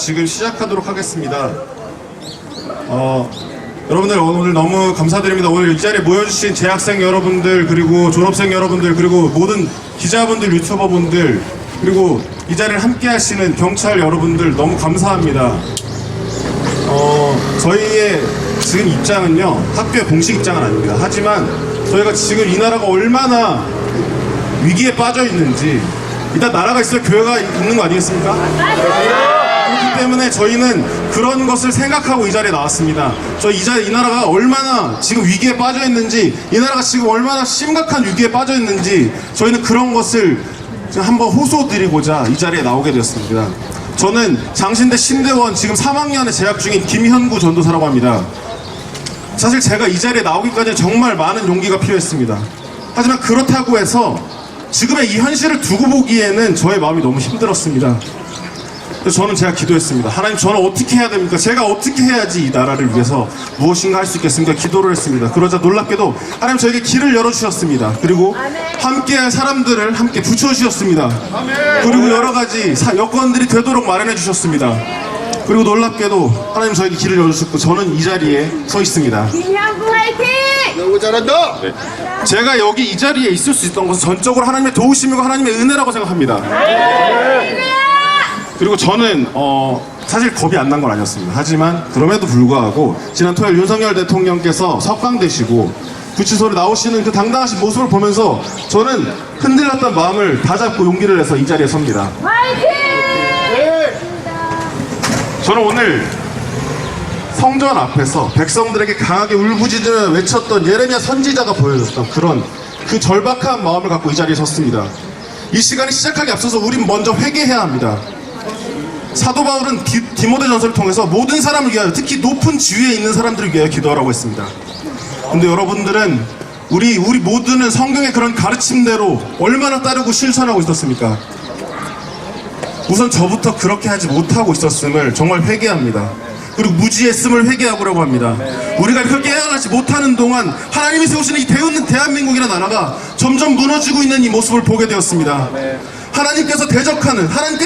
지금 시작하도록 하겠습니다. 여러분들 오늘 너무 감사드립니다. 오늘 이 자리에 모여주신 재학생 여러분들, 그리고 졸업생 여러분들, 그리고 모든 기자분들, 유튜버분들, 그리고 이 자리를 함께 하시는 경찰 여러분들 너무 감사합니다. 저희의 지금 입장은요, 학교의 공식 입장은 아닙니다. 하지만 저희가 지금 이 나라가 얼마나 위기에 빠져 있는지, 일단 나라가 있어야 교회가 있는 거 아니겠습니까? 그렇기 때문에 저희는 그런 것을 생각하고 이 자리에 나왔습니다. 이 나라가 얼마나 지금 위기에 빠져 있는지, 이 나라가 지금 얼마나 심각한 위기에 빠져 있는지, 저희는 그런 것을 한번 호소드리고자 이 자리에 나오게 되었습니다. 저는 장신대 신대원 지금 3학년에 재학 중인 김현구 전도사라고 합니다. 사실 제가 이 자리에 나오기까지 정말 많은 용기가 필요했습니다. 하지만 그렇다고 해서 지금의 이 현실을 두고 보기에는 저의 마음이 너무 힘들었습니다. 그래서 저는 제가 기도했습니다. 하나님, 저는 어떻게 해야 됩니까? 제가 어떻게 해야지 이 나라를 위해서 무엇인가 할 수 있겠습니까? 기도를 했습니다. 그러자 놀랍게도 하나님 저에게 길을 열어주셨습니다. 그리고 함께할 사람들을 함께 붙여주셨습니다. 그리고 여러 가지 여건들이 되도록 마련해 주셨습니다. 그리고 놀랍게도 하나님 저에게 길을 열어주셨고, 저는 이 자리에 서 있습니다. 김양구 화이팅! 너무 잘한다! 네. 제가 여기 이 자리에 있을 수 있던 것은 전적으로 하나님의 도우심이고 하나님의 은혜라고 생각합니다. 그리고 저는 사실 겁이 안 난 건 아니었습니다. 하지만 그럼에도 불구하고 지난 토요일 윤석열 대통령께서 석방되시고 구치소로 나오시는 그 당당하신 모습을 보면서 저는 흔들렸던 마음을 다잡고 용기를 내서 이 자리에 섭니다. 화이팅! 저는 오늘 성전 앞에서 백성들에게 강하게 울부짖으며 외쳤던 예레미야 선지자가 보여줬던 그런 그 절박한 마음을 갖고 이 자리에 섰습니다. 이 시간이 시작하기 앞서서 우린 먼저 회개해야 합니다. 사도 바울은 디모데 전서를 통해서 모든 사람을 위하여, 특히 높은 지위에 있는 사람들을 위하여 기도하라고 했습니다. 근데 여러분들은 우리 모두는 성경의 그런 가르침대로 얼마나 따르고 실천하고 있었습니까? 우선 저부터 그렇게 하지 못하고 있었음을 정말 회개합니다. 그리고 무지했음을 회개하라고 합니다. 우리가 그렇게 깨어나지 못하는 동안 하나님이 세우시는 이 대한민국이라는 나라가 점점 무너지고 있는 이 모습을 보게 되었습니다. 하나님께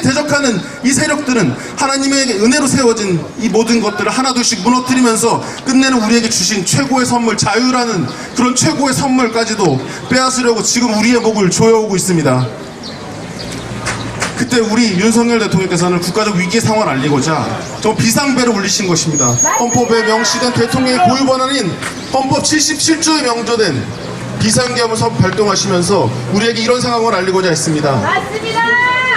대적하는 이 세력들은 하나님의 은혜로 세워진 이 모든 것들을 하나둘씩 무너뜨리면서 끝내는 우리에게 주신 최고의 선물, 자유라는 그런 최고의 선물까지도 빼앗으려고 지금 우리의 목을 조여오고 있습니다. 그때 우리 윤석열 대통령께서는 국가적 위기 상황을 알리고자 저 비상벨을 울리신 것입니다. 헌법에 명시된 대통령의 고유 권한인 헌법 77조에 명조된 비상계엄을 발동하시면서 우리에게 이런 상황을 알리고자 했습니다. 맞습니다.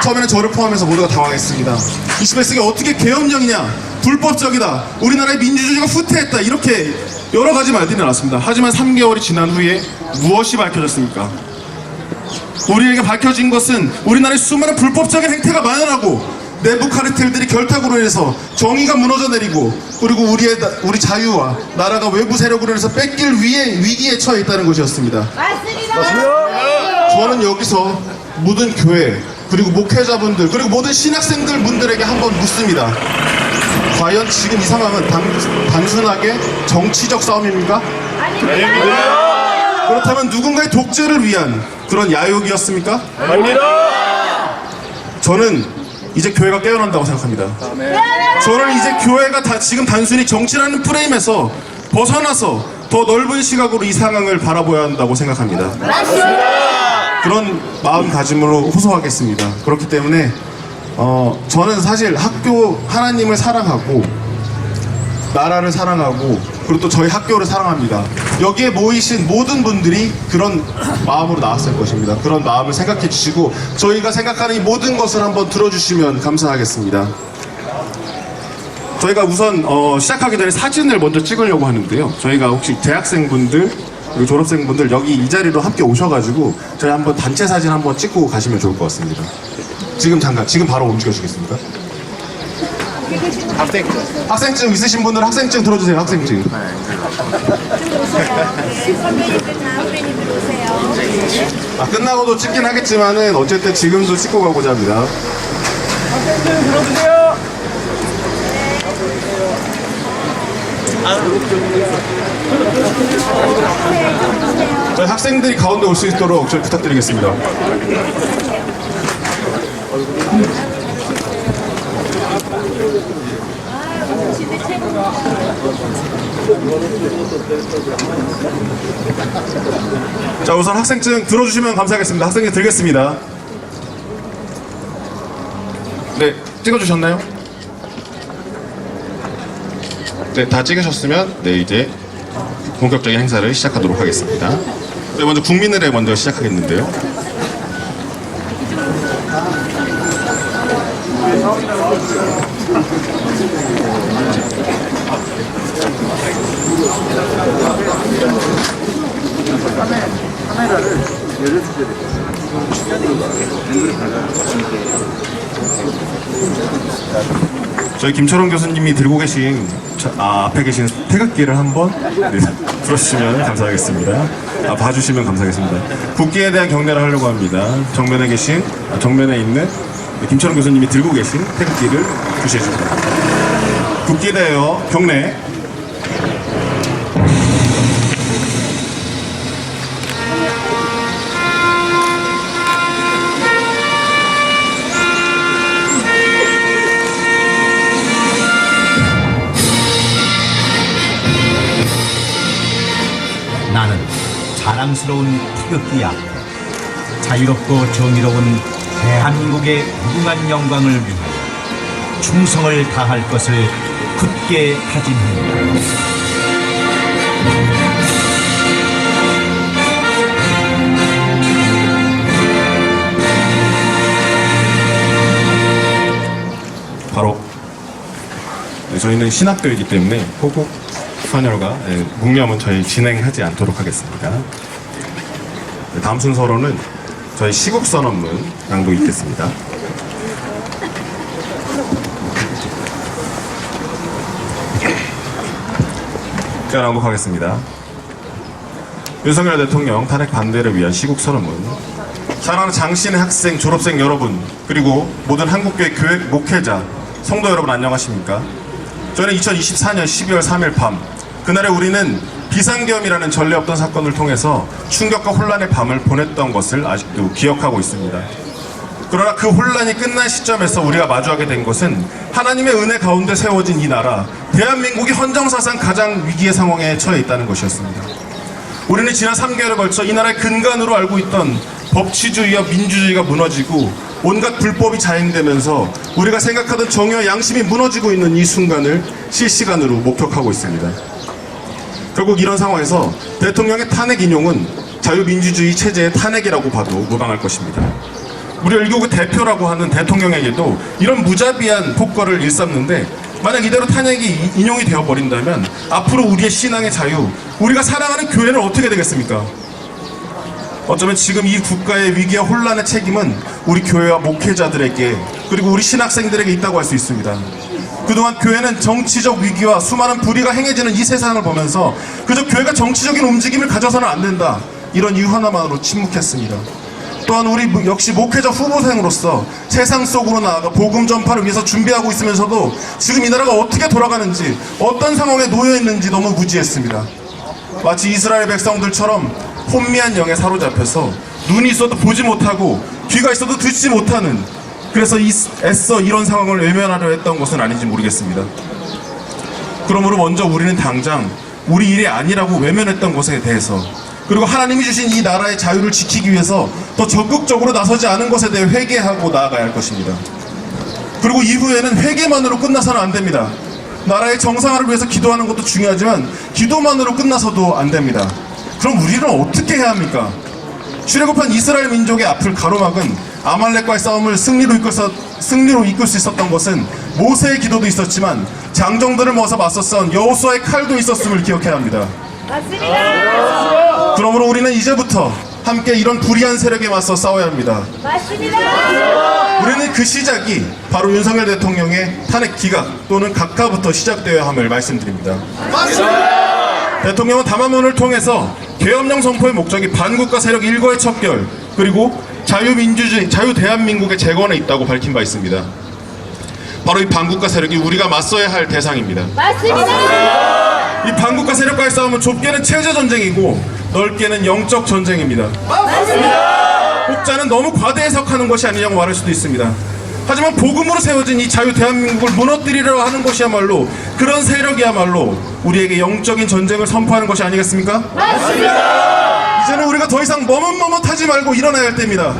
처음에는 저를 포함해서 모두가 당황했습니다. 21세기 어떻게 계엄령이냐, 불법적이다, 우리나라의 민주주의가 후퇴했다, 이렇게 여러 가지 말들이 나왔습니다. 하지만 3개월이 지난 후에 무엇이 밝혀졌습니까? 우리에게 밝혀진 것은 우리나라의 수많은 불법적인 행태가 만연하고 내부 카르텔들이 결탁으로 인해서 정의가 무너져 내리고, 그리고 우리 자유와 나라가 외부 세력으로 인해서 뺏길 위기에 처해 있다는 것이었습니다. 맞습니다. 저는 여기서 모든 교회, 그리고 목회자분들, 그리고 모든 신학생들 분들에게 한번 묻습니다. 과연 지금 이 상황은 단순하게 정치적 싸움입니까? 아닙니다. 그렇다면 누군가의 독재를 위한 그런 야욕이었습니까? 아닙니다! 저는 이제 교회가 깨어난다고 생각합니다. 저는 이제 교회가 지금 단순히 정치라는 프레임에서 벗어나서 더 넓은 시각으로 이 상황을 바라봐야 한다고 생각합니다. 그런 마음가짐으로 호소하겠습니다. 그렇기 때문에 저는 사실 하나님을 사랑하고 나라를 사랑하고, 그리고 또 저희 학교를 사랑합니다. 여기에 모이신 모든 분들이 그런 마음으로 나왔을 것입니다. 그런 마음을 생각해 주시고 저희가 생각하는 이 모든 것을 한번 들어주시면 감사하겠습니다. 저희가 우선 시작하기 전에 사진을 먼저 찍으려고 하는데요. 저희가 혹시 대학생분들 그리고 졸업생분들 여기 이 자리로 함께 오셔가지고 저희 한번 단체 사진 한번 찍고 가시면 좋을 것 같습니다. 지금 바로 움직여주겠습니다. 학생증 있으신 분들 학생증 들어주세요. 학생증. 끝나고도 찍긴 하겠지만은 어쨌든 지금도 찍고 가고자 합니다. 학생들 들어주세요! 저희 학생들이 가운데 올 수 있도록 저희 부탁드리겠습니다. 자, 우선 학생증 들어주시면 감사하겠습니다. 학생증 드리겠습니다. 네, 찍어주셨나요? 네, 다 찍으셨으면 네, 이제 본격적인 행사를 시작하도록 하겠습니다. 네, 먼저 국민의례 먼저 시작하겠는데요. 저희 김철원 교수님이 들고 계신 앞에 계신 태극기를 한번 들어주시면 감사하겠습니다. 봐주시면 감사하겠습니다. 국기에 대한 경례를 하려고 합니다. 정면에 있는 김철원 교수님이 들고 계신 태극기를 주시해 주십니다. 국기에 대하여 경례. 나는 자랑스러운 태극기 앞에 자유롭고 정의로운 대한민국의 무궁한 영광을 위하여 충성을 다할 것을 굳게 다짐합니다. 바로 저희는 신학교이기 때문에 호국 선열과 묵념은 저희 진행하지 않도록 하겠습니다. 다음 순서로는 저희 시국선언문 낭독이 있겠습니다. 제가 낭독하겠습니다. 윤석열 대통령 탄핵 반대를 위한 시국선언문. 사랑하는 장신의 학생, 졸업생 여러분, 그리고 모든 한국교회 교회 목회자, 성도 여러분 안녕하십니까? 저는 2024년 12월 3일 밤, 그날에 우리는 비상계엄이라는 전례 없던 사건을 통해서 충격과 혼란의 밤을 보냈던 것을 아직도 기억하고 있습니다. 그러나 그 혼란이 끝난 시점에서 우리가 마주하게 된 것은 하나님의 은혜 가운데 세워진 이 나라, 대한민국이 헌정사상 가장 위기의 상황에 처해 있다는 것이었습니다. 우리는 지난 3개월에 걸쳐 이 나라의 근간으로 알고 있던 법치주의와 민주주의가 무너지고 온갖 불법이 자행되면서 우리가 생각하던 정의와 양심이 무너지고 있는 이 순간을 실시간으로 목격하고 있습니다. 결국 이런 상황에서 대통령의 탄핵 인용은 자유민주주의 체제의 탄핵이라고 봐도 무방할 것입니다. 우리 열교구 대표라고 하는 대통령에게도 이런 무자비한 폭거를 일삼는데, 만약 이대로 탄핵이 인용이 되어버린다면 앞으로 우리의 신앙의 자유, 우리가 사랑하는 교회는 어떻게 되겠습니까? 어쩌면 지금 이 국가의 위기와 혼란의 책임은 우리 교회와 목회자들에게, 그리고 우리 신학생들에게 있다고 할 수 있습니다. 그동안 교회는 정치적 위기와 수많은 불의가 행해지는 이 세상을 보면서 그저 교회가 정치적인 움직임을 가져서는 안 된다, 이런 이유 하나만으로 침묵했습니다. 또한 우리 역시 목회자 후보생으로서 세상 속으로 나아가 복음 전파를 위해서 준비하고 있으면서도 지금 이 나라가 어떻게 돌아가는지, 어떤 상황에 놓여 있는지 너무 무지했습니다. 마치 이스라엘 백성들처럼 혼미한 영에 사로잡혀서 눈이 있어도 보지 못하고 귀가 있어도 듣지 못하는, 그래서 애써 이런 상황을 외면하려 했던 것은 아닌지 모르겠습니다. 그러므로 먼저 우리는 당장 우리 일이 아니라고 외면했던 것에 대해서, 그리고 하나님이 주신 이 나라의 자유를 지키기 위해서 더 적극적으로 나서지 않은 것에 대해 회개하고 나아가야 할 것입니다. 그리고 이후에는 회개만으로 끝나서는 안 됩니다. 나라의 정상화를 위해서 기도하는 것도 중요하지만 기도만으로 끝나서도 안 됩니다. 그럼 우리는 어떻게 해야 합니까? 출애굽한 이스라엘 민족의 앞을 가로막은 아말렉과의 싸움을 승리로 이끌 수 있었던 것은 모세의 기도도 있었지만 장정들을 모아서 맞섰던 여호수아의 칼도 있었음을 기억해야 합니다. 맞습니다. 그러므로 우리는 이제부터 함께 이런 불의한 세력에 맞서 싸워야 합니다. 맞습니다. 우리는 그 시작이 바로 윤석열 대통령의 탄핵 기각 또는 각하부터 시작되어야 함을 말씀드립니다. 대통령은 담화문을 통해서 계엄령 선포의 목적이 반국가 세력 일거의 척결, 그리고 자유민주주의, 자유대한민국의 재건에 있다고 밝힌 바 있습니다. 바로 이 반국가 세력이 우리가 맞서야 할 대상입니다. 맞습니다. 이 반국가 세력과의 싸움은 좁게는 체제전쟁이고 넓게는 영적 전쟁입니다. 맞습니다. 혹자는 너무 과대 해석하는 것이 아니냐고 말할 수도 있습니다. 하지만 복음으로 세워진 이 자유 대한민국을 무너뜨리려고 하는 것이야말로 그런 세력이야말로 우리에게 영적인 전쟁을 선포하는 것이 아니겠습니까? 맞습니다. 이제는 우리가 더 이상 머뭇머뭇하지 말고 일어나야 할 때입니다.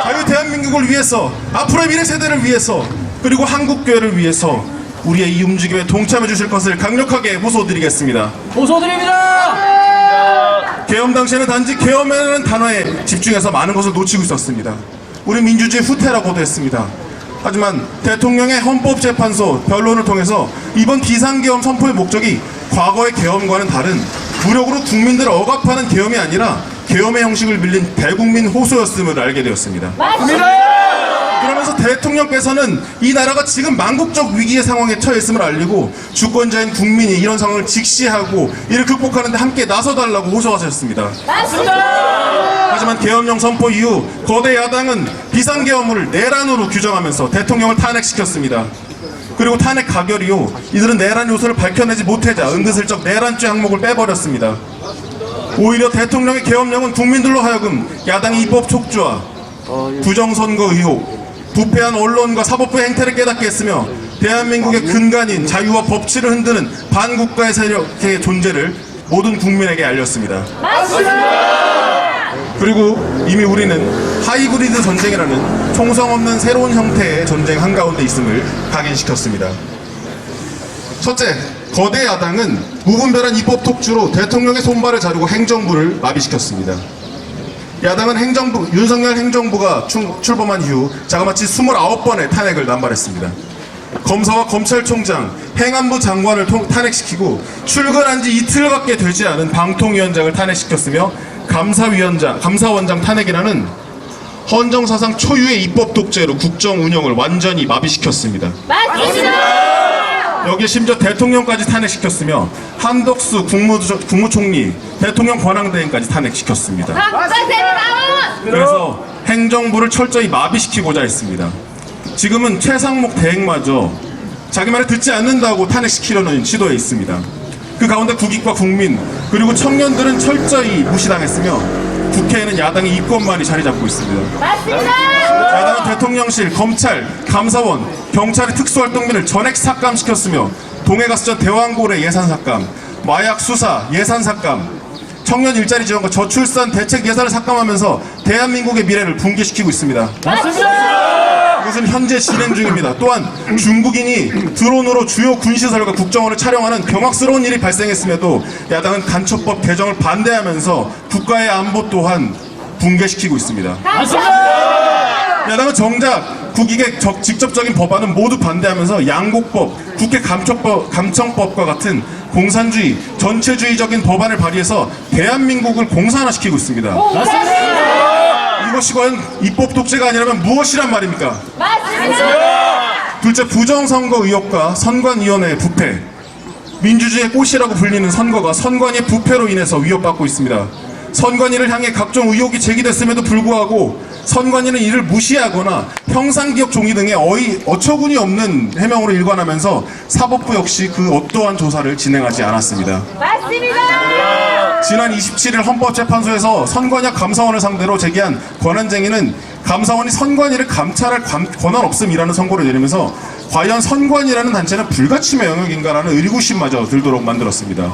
자유 대한민국을 위해서, 앞으로의 미래 세대를 위해서, 그리고 한국교회를 위해서 우리의 이 움직임에 동참해 주실 것을 강력하게 호소드리겠습니다. 호소드립니다. 계엄 당시에는 단지 계엄이라는 단어에 집중해서 많은 것을 놓치고 있었습니다. 우리 민주주의 후퇴라고도 했습니다. 하지만 대통령의 헌법재판소 변론을 통해서 이번 비상계엄 선포의 목적이 과거의 계엄과는 다른武力으로 국민들을 억압하는 계엄이 아니라 계엄의 형식을 빌린 대국민 호소였음을 알게 되었습니다. 그러면서 대통령께서는 이 나라가 지금 망국적 위기의 상황에 처해 있음을 알리고 주권자인 국민이 이런 상황을 직시하고 이를 극복하는 데 함께 나서달라고 호소하셨습니다. 하지만 계엄령 선포 이후 거대 야당은 비상계엄을 내란으로 규정하면서 대통령을 탄핵시켰습니다. 그리고 탄핵 가결 이후 이들은 내란 요소를 밝혀내지 못하자 은근슬쩍 내란죄 항목을 빼버렸습니다. 오히려 대통령의 계엄령은 국민들로 하여금 야당의 입법 촉구와 부정선거 의혹, 부패한 언론과 사법부의 행태를 깨닫게 했으며 대한민국의 근간인 자유와 법치를 흔드는 반국가의 세력의 존재를 모든 국민에게 알렸습니다. 그리고 이미 우리는 하이브리드 전쟁이라는 총성 없는 새로운 형태의 전쟁 한가운데 있음을 각인시켰습니다. 첫째, 거대 야당은 무분별한 입법 톡주로 대통령의 손발을 자르고 행정부를 마비시켰습니다. 야당은 윤석열 행정부가 출범한 이후 자그마치 29번의 탄핵을 남발했습니다. 검사와 검찰총장, 행안부 장관을 탄핵시키고 출근한 지 이틀밖에 되지 않은 방통위원장을 탄핵시켰으며 감사원장 탄핵이라는 헌정사상 초유의 입법 독재로 국정 운영을 완전히 마비시켰습니다. 맞습니다. 여기에 심지어 대통령까지 탄핵시켰으며 한덕수 국무총리, 대통령 권한대행까지 탄핵시켰습니다. 그래서 행정부를 철저히 마비시키고자 했습니다. 지금은 최상목 대행마저 자기 말을 듣지 않는다고 탄핵시키려는 시도에 있습니다. 그 가운데 국익과 국민 그리고 청년들은 철저히 무시당했으며 국회에는 야당의 이권만이 자리 잡고 있습니다. 야당은 대통령실, 검찰, 감사원, 경찰의 특수활동비를 전액 삭감시켰으며 동해가스전 대왕고래 예산 삭감, 마약 수사 예산 삭감, 청년 일자리 지원과 저출산 대책 예산을 삭감하면서 대한민국의 미래를 붕괴시키고 있습니다. 이것은 현재 진행 중입니다. 또한 중국인이 드론으로 주요 군시설과 국정원을 촬영하는 경악스러운 일이 발생했음에도 야당은 간첩법 개정을 반대하면서 국가의 안보 또한 붕괴시키고 있습니다. 야당은 정작 국익의 직접적인 법안은 모두 반대하면서 양곡법, 국회 감청법과 같은 공산주의, 전체주의적인 법안을 발의해서 대한민국을 공산화시키고 있습니다. 이것이 과연 입법 독재가 아니라면 무엇이란 말입니까? 둘째, 부정선거 의혹과 선관위원회의 부패. 민주주의의 꽃이라고 불리는 선거가 선관위의 부패로 인해서 위협받고 있습니다. 선관위를 향해 각종 의혹이 제기됐음에도 불구하고 선관위는 이를 무시하거나 형상기억 종이 등의 어처구니 없는 해명으로 일관하면서 사법부 역시 그 어떠한 조사를 진행하지 않았습니다. 지난 27일 헌법재판소에서 선관위 감사원을 상대로 제기한 권한쟁의는 감사원이 선관위를 감찰할 권한 없음이라는 선고를 내리면서 과연 선관위라는 단체는 불가침의 영역인가라는 의구심마저 들도록 만들었습니다.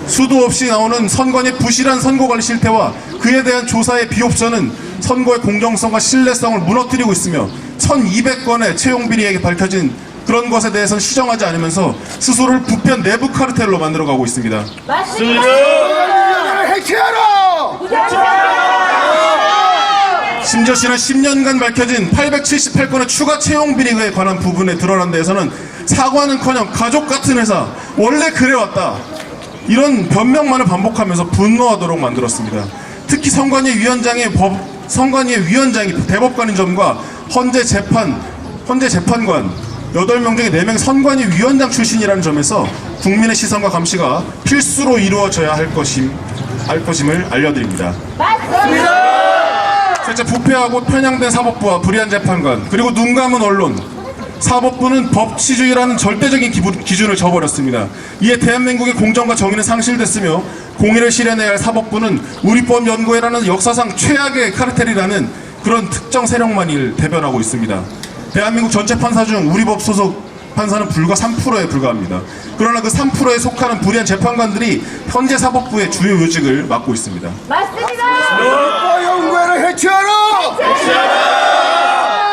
수도 없이 나오는 선관위의 부실한 선거관리 실태와 그에 대한 조사의 비옵션은 선거의 공정성과 신뢰성을 무너뜨리고 있으며 1200건의 채용비리에 밝혀진 그런 것에 대해서는 시정하지 않으면서 스스로를 부패한 내부 카르텔로 만들어가고 있습니다. 심지어 지난 10년간 밝혀진 878건의 추가 채용 비리에 관한 부분에 드러난 데에서는 사과는커녕 가족 같은 회사 원래 그래왔다 이런 변명만을 반복하면서 분노하도록 만들었습니다. 특히 선관위 위원장이 대법관인 점과 헌재 재판관 8명 중에 4명이 선관위 위원장 출신이라는 점에서 국민의 시선과 감시가 필수로 이루어져야 할 것임을 알려드립니다. 셋째, 부패하고 편향된 사법부와 불의한 재판관 그리고 눈 감은 언론. 사법부는 법치주의라는 절대적인 기준을 저버렸습니다. 이에 대한민국의 공정과 정의는 상실됐으며 공의를 실현해야 할 사법부는 우리법 연구회라는 역사상 최악의 카르텔이라는 그런 특정 세력만을 대변하고 있습니다. 대한민국 전체 판사 중 우리 법 소속 판사는 불과 3%에 불과합니다. 그러나 그 3%에 속하는 불의한 재판관들이 현재 사법부의 주요 요직을 맡고 있습니다. 맞습니다. 영구회를 해체하라!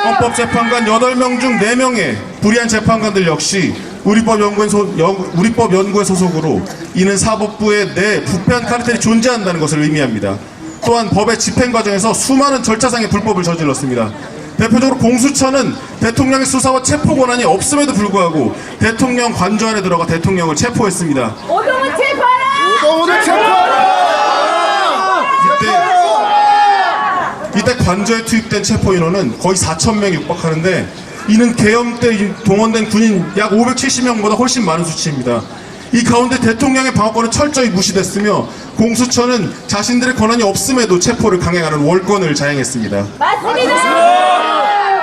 헌법재판관 8명 중 4명의 불의한 재판관들 역시 우리법연구회 소속으로 이는 사법부의 내 부패한 카르텔이 존재한다는 것을 의미합니다. 또한 법의 집행 과정에서 수많은 절차상의 불법을 저질렀습니다. 대표적으로 공수처는 대통령의 수사와 체포 권한이 없음에도 불구하고 대통령 관저 안에 들어가 대통령을 체포했습니다. 오동훈 체포하라. 오늘 체포하라! 이때 관저에 투입된 체포 인원은 거의 4,000명이 육박하는데 이는 계엄 때 동원된 군인 약 570명보다 훨씬 많은 수치입니다. 이 가운데 대통령의 방어권은 철저히 무시됐으며 공수처는 자신들의 권한이 없음에도 체포를 강행하는 월권을 자행했습니다. 맞습니다.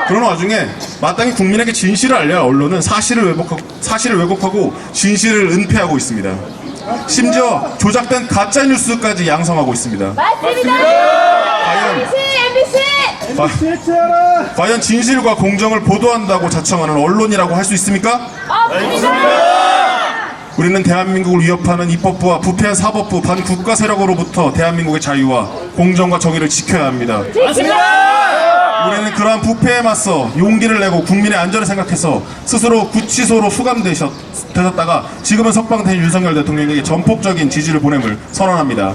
그런 와중에 마땅히 국민에게 진실을 알려야 언론은 사실을 왜곡하고 진실을 은폐하고 있습니다. 심지어 조작된 가짜뉴스까지 양성하고 있습니다. 맞습니다. MBC. 과연 진실과 공정을 보도한다고 자청하는 언론이라고 할 수 있습니까? 없습니다. 우리는 대한민국을 위협하는 입법부와 부패한 사법부 반국가 세력으로부터 대한민국의 자유와 공정과 정의를 지켜야 합니다. 우리는 그러한 부패에 맞서 용기를 내고 국민의 안전을 생각해서 스스로 구치소로 수감되셨다가 지금은 석방된 윤석열 대통령에게 전폭적인 지지를 보냄을 선언합니다.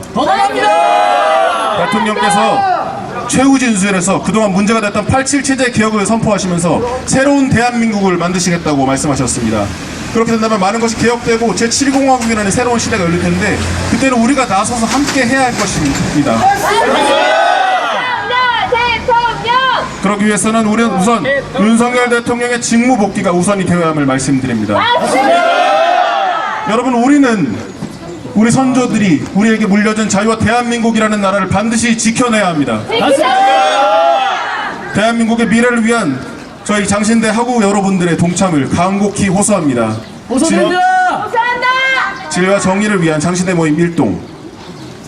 대통령께서 최후 진술에서 그동안 문제가 됐던 87 체제 개혁을 선포하시면서 새로운 대한민국을 만드시겠다고 말씀하셨습니다. 그렇게 된다면 많은 것이 개혁되고 제7공화국이라는 새로운 시대가 열릴 텐데 그때는 우리가 나서서 함께 해야 할 것입니다. 대통령. 그러기 위해서는 우리는 우선 윤석열 대통령의 직무 복귀가 우선이 되어야 함을 말씀드립니다. 여러분, 우리 선조들이 우리에게 물려준 자유와 대한민국이라는 나라를 반드시 지켜내야 합니다. 대한민국의 미래를 위한 저희 장신대 하구 여러분들의 동참을 간곡히 호소합니다. 호소한다. 진리와 정의를 위한 장신대 모임 일동.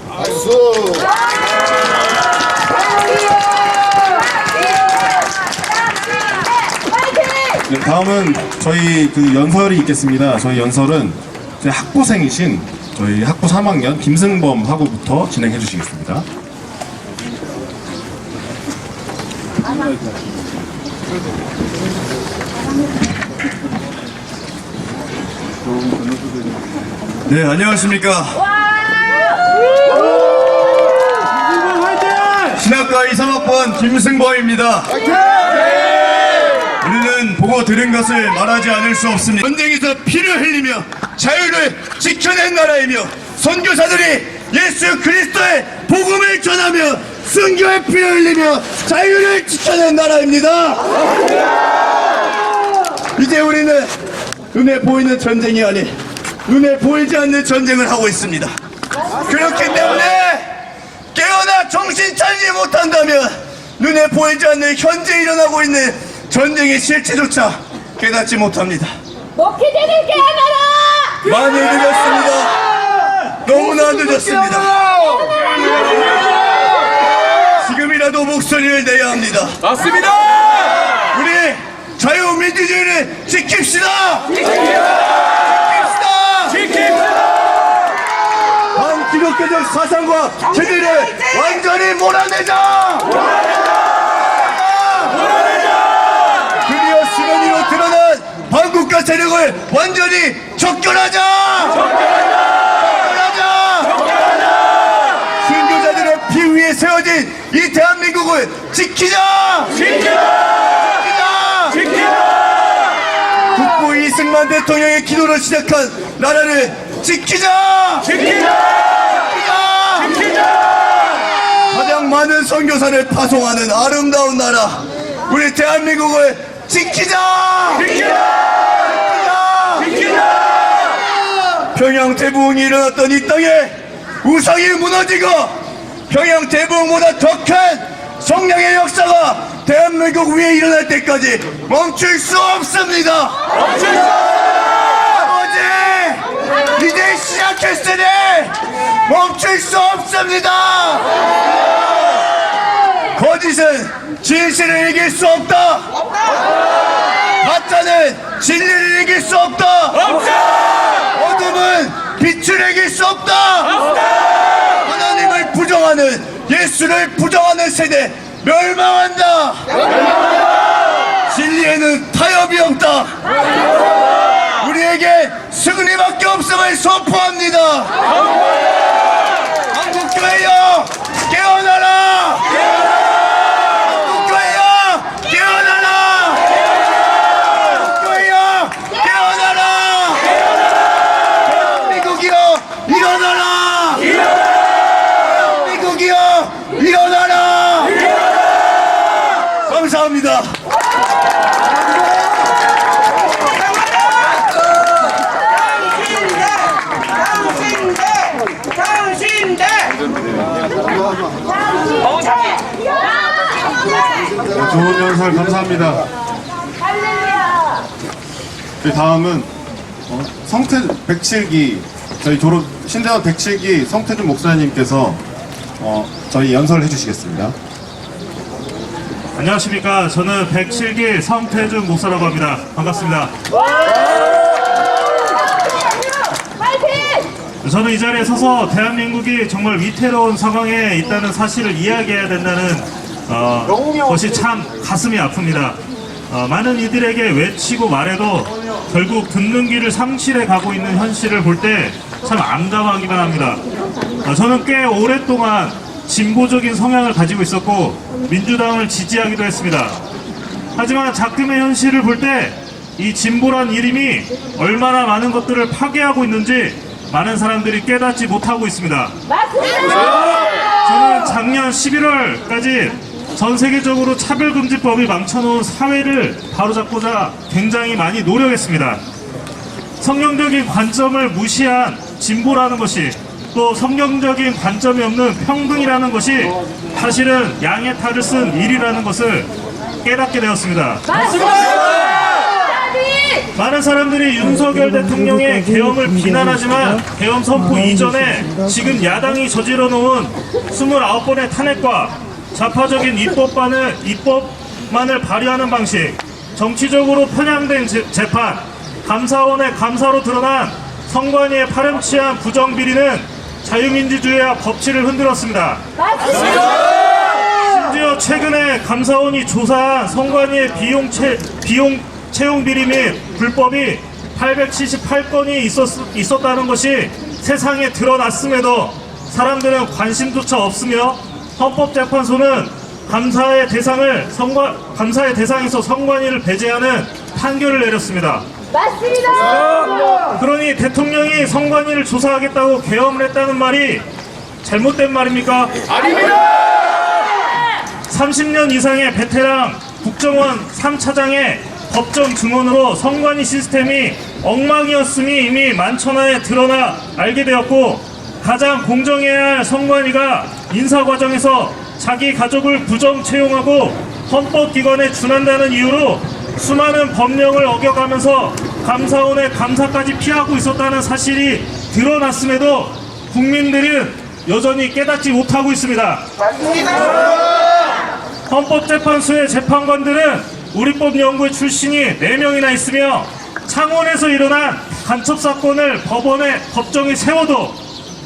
박수! 네, 다음은 저희 그 연설이 있겠습니다. 저희 연설은 제 학부생이신 저희 학부 3학년 김승범 하구부터 진행해 주시겠습니다. 네, 안녕하십니까. 신학과 2, 3학번 김승범입니다. 우리는 보고 들은 것을 말하지 않을 수 없습니다. 전쟁에서 피를 흘리며 자유를 지켜낸 나라이며 선교사들이 예수 그리스도의 복음을 전하며 순교의 피를 흘리며 자유를 지켜낸 나라입니다. 이제 우리는 눈에 보이는 전쟁이 아닌 눈에 보이지 않는 전쟁을 하고 있습니다. 그렇기 때문에 깨어나 정신 차리지 못한다면 눈에 보이지 않는 현재 일어나고 있는 전쟁의 실체조차 깨닫지 못합니다. 목회자들 깨어나라. 많이 늦었습니다. 너무나 늦었습니다. 지금이라도 목소리를 내야 합니다. 맞습니다! 우리 자유민주주의를 지킵시다. 반기독교적 사상과 체제를 완전히 몰아내자. 드디어 수면 위로 드러난 반국가 세력을 완전히 척결하자. 순교자들의 피 위에 세워진 이 대한민국을 지키자. 국부 이승만 대통령의 기도로 시작한 나라를 지키자. 가장 많은 선교사를 파송하는 아름다운 나라 우리 대한민국을 지키자. 평양 대부흥이 일어났던 이 땅에 우상이 무너지고 평양 대부흥보다 더 큰 성령의 역사가 대한민국 위에 일어날 때까지 멈출 수 없습니다. 아버지, 이제 시작했으니 멈출 수 없습니다. 거짓은 진실을 이길 수 없다. 가짜는 진리를 이길 수 없다. 어둠은 빛을 이길 수 없다. 하나님을 부정하는, 예수를 부정하는 세대 멸망한다. 진리에는 타협이 없다. 우리에게 승리밖에 없음을 선포합니다. 한국교회여 깨어나라. 한국교회여 깨어나라. 한국교회여 깨어나라. 대한민국이여 일어나라. 대한민국이여 일어나라. 감사합니다. 좋은 연설 감사합니다. 할렐루야. 다음은 성태 107기 저희 졸업 신대원 107기 성태준 목사님께서 저희 연설을 해주시겠습니다. 안녕하십니까. 저는 107기 성태준 목사라고 합니다. 반갑습니다. 파이팅! 저는 이 자리에 서서 대한민국이 정말 위태로운 상황에 있다는 사실을 이야기해야 된다는 것이 참 가슴이 아픕니다. 많은 이들에게 외치고 말해도 결국 듣는 귀를 상실해 가고 있는 현실을 볼 때 참 암담하기만 합니다. 저는 꽤 오랫동안 진보적인 성향을 가지고 있었고 민주당을 지지하기도 했습니다. 하지만 작금의 현실을 볼 때 이 진보란 이름이 얼마나 많은 것들을 파괴하고 있는지 많은 사람들이 깨닫지 못하고 있습니다. 맞습니다. 저는 작년 11월까지 전 세계적으로 차별금지법이 망쳐놓은 사회를 바로잡고자 굉장히 많이 노력했습니다. 성경적인 관점을 무시한 진보라는 것이, 또 성경적인 관점이 없는 평등이라는 것이 사실은 양의 탈을 쓴 일이라는 것을 깨닫게 되었습니다. 많은 사람들이 윤석열 대통령의 계엄을 비난하지만 계엄 선포 이전에 지금 야당이 저질러 놓은 29번의 탄핵과 좌파적인 입법만을 발휘하는 방식, 정치적으로 편향된 재판, 감사원의 감사로 드러난 선관위의 파렴치한 부정비리는 자유민주주의와 법치를 흔들었습니다. 심지어 최근에 감사원이 조사한 선관위의 비용 채용 비리 및 불법이 878건이 있었다는 것이 세상에 드러났음에도 사람들은 관심조차 없으며 헌법재판소는 감사의 대상에서 선관위를 배제하는 판결을 내렸습니다. 맞습니다. 그러니 대통령이 선관위를 조사하겠다고 계엄을 했다는 말이 잘못된 말입니까? 아닙니다. 30년 이상의 베테랑 국정원 3차장의 법정 증언으로 선관위 시스템이 엉망이었음이 이미 만천하에 드러나 알게 되었고, 가장 공정해야 할 선관위가 인사 과정에서 자기 가족을 부정 채용하고 헌법기관에 준한다는 이유로 수많은 법령을 어겨가면서 감사원의 감사까지 피하고 있었다는 사실이 드러났음에도 국민들은 여전히 깨닫지 못하고 있습니다. 헌법재판소의 재판관들은 우리법연구회 출신이 4명이나 있으며 창원에서 일어난 간첩사건을 법정에 세워도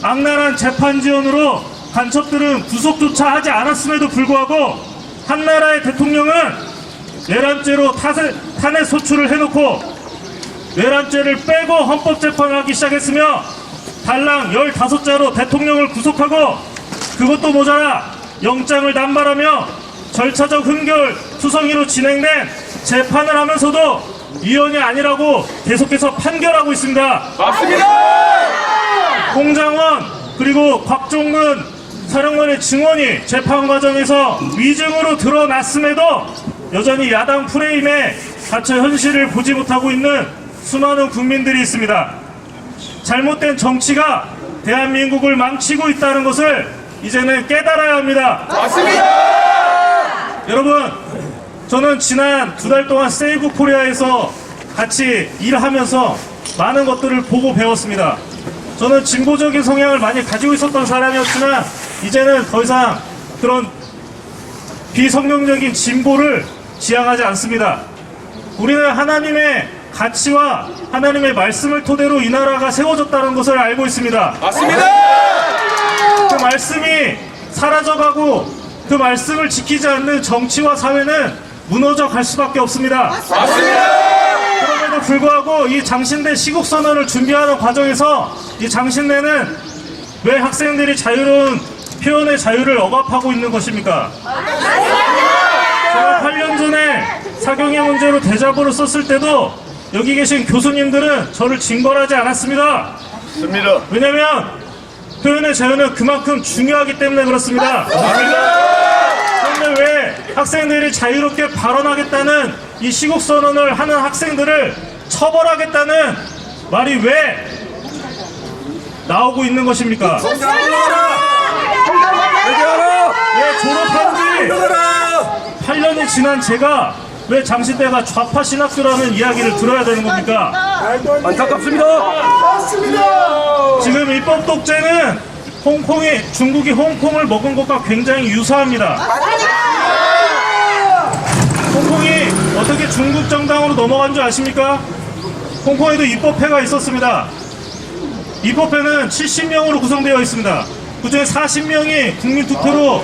악랄한 재판 지원으로 간첩들은 구속조차 하지 않았음에도 불구하고 한나라의 대통령은 내란죄로 탄핵 소추를 해놓고 내란죄를 빼고 헌법재판을 하기 시작했으며 달랑 15자로 대통령을 구속하고 그것도 모자라 영장을 남발하며 절차적 흥결 투성이로 진행된 재판을 하면서도 위헌이 아니라고 계속해서 판결하고 있습니다. 맞습니다. 홍장원 그리고 곽종근 사령관의 증언이 재판 과정에서 위증으로 드러났음에도 여전히 야당 프레임에 갇혀 현실을 보지 못하고 있는 수많은 국민들이 있습니다. 잘못된 정치가 대한민국을 망치고 있다는 것을 이제는 깨달아야 합니다. 맞습니다. 여러분, 저는 지난 2달 동안 세이브 코리아에서 같이 일하면서 많은 것들을 보고 배웠습니다. 저는 진보적인 성향을 많이 가지고 있었던 사람이었지만 이제는 더 이상 그런 비성경적인 진보를 지향하지 않습니다. 우리는 하나님의 가치와 하나님의 말씀을 토대로 이 나라가 세워졌다는 것을 알고 있습니다. 맞습니다. 그 말씀이 사라져가고 그 말씀을 지키지 않는 정치와 사회는 무너져 갈 수밖에 없습니다. 그럼에도 불구하고 이 장신대 시국선언을 준비하는 과정에서 이 장신대는 왜 학생들이 자유로운 표현의 자유를 억압하고 있는 것입니까? 제가 8년 전에 사경의 문제로 대자보를 썼을 때도 여기 계신 교수님들은 저를 징벌하지 않았습니다. 왜냐면 표현의 자유는 그만큼 중요하기 때문에 그렇습니다. 그런데 왜 학생들이 자유롭게 발언하겠다는 이 시국선언을 하는 학생들을 처벌하겠다는 말이 왜 나오고 있는 것입니까? 왜 졸업한 지 8년이 지난 제가 왜 장신대가 좌파 신학교라는 이야기를 들어야 되는 겁니까? 안타깝습니다. 지금 입법 독재는 중국이 홍콩을 먹은 것과 굉장히 유사합니다. 홍콩이 어떻게 중국 정당으로 넘어간 줄 아십니까? 홍콩에도 입법회가 있었습니다. 입법회는 70명으로 구성되어 있습니다. 그중에 40명이 국민투표로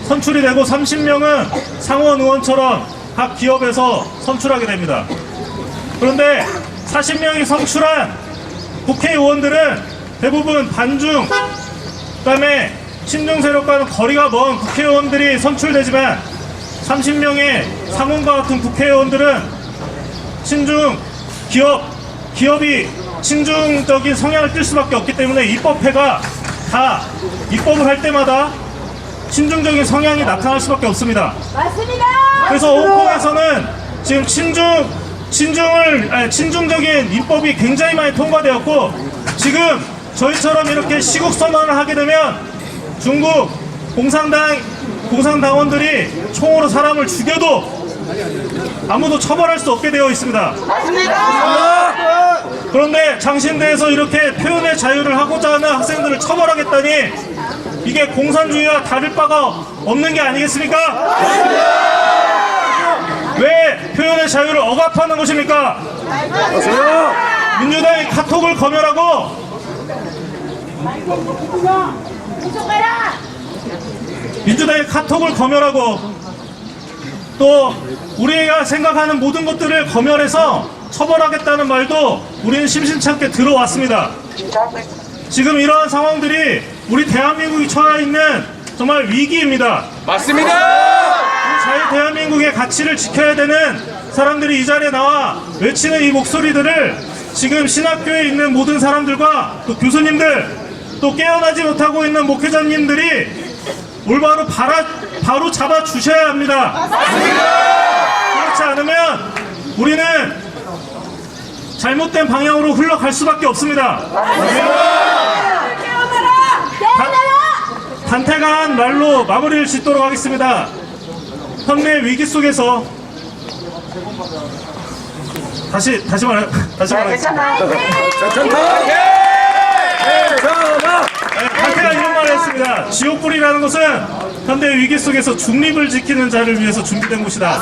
선출이 되고 30명은 상원 의원처럼 각 기업에서 선출하게 됩니다. 그런데 40명이 선출한 국회의원들은 대부분 반중, 그다음에 친중 세력과는 거리가 먼 국회의원들이 선출되지만 30명의 상원과 같은 국회의원들은 친중 기업이 친중적인 성향을 띨 수밖에 없기 때문에 입법회가 다 입법을 할 때마다 친중적인 성향이 나타날 수밖에 없습니다. 맞습니다. 그래서 홍콩에서는 지금 친중적인 입법이 굉장히 많이 통과되었고, 지금 저희처럼 이렇게 시국선언을 하게 되면 중국 공산당원들이 총으로 사람을 죽여도 아무도 처벌할 수 없게 되어 있습니다. 그런데 장신대에서 이렇게 표현의 자유를 하고자 하는 학생들을 처벌하겠다니 이게 공산주의와 다를 바가 없는 게 아니겠습니까? 왜 표현의 자유를 억압하는 것입니까? 민주당이 카톡을 검열하고 또 우리가 생각하는 모든 것들을 검열해서 처벌하겠다는 말도 우리는 심심찮게 들어왔습니다. 지금 이러한 상황들이 우리 대한민국이 처해 있는 정말 위기입니다. 맞습니다. 우리 자유 대한민국의 가치를 지켜야 되는 사람들이 이 자리에 나와 외치는 이 목소리들을 지금 신학교에 있는 모든 사람들과 또 교수님들, 또 깨어나지 못하고 있는 목회자님들이 올바로 바로 잡아 주셔야 합니다. 그렇지 않으면 우리는 잘못된 방향으로 흘러갈 수밖에 없습니다. 단태가한 말로 마무리를 짓도록 하겠습니다. 현대의 위기 속에서 다시 말하겠습니다. 단태가 이런 말을 했습니다. 지옥불이라는 것은 현대의 위기 속에서 중립을 지키는 자를 위해서 준비된 곳이다.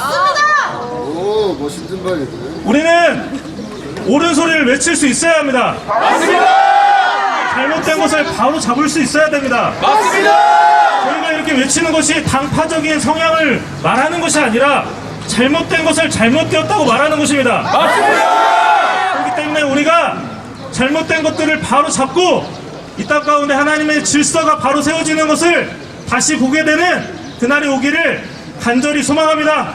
오, 멋있는 말이네. 우리는 옳은 소리를 외칠 수 있어야 합니다. 잘못된 것을 바로 잡을 수 있어야 됩니다. 저희가 이렇게 외치는 것이 당파적인 성향을 말하는 것이 아니라 잘못된 것을 잘못되었다고 말하는 것입니다. 그렇기 때문에 우리가 잘못된 것들을 바로 잡고 이 땅 가운데 하나님의 질서가 바로 세워지는 것을 다시 보게 되는 그날이 오기를 간절히 소망합니다.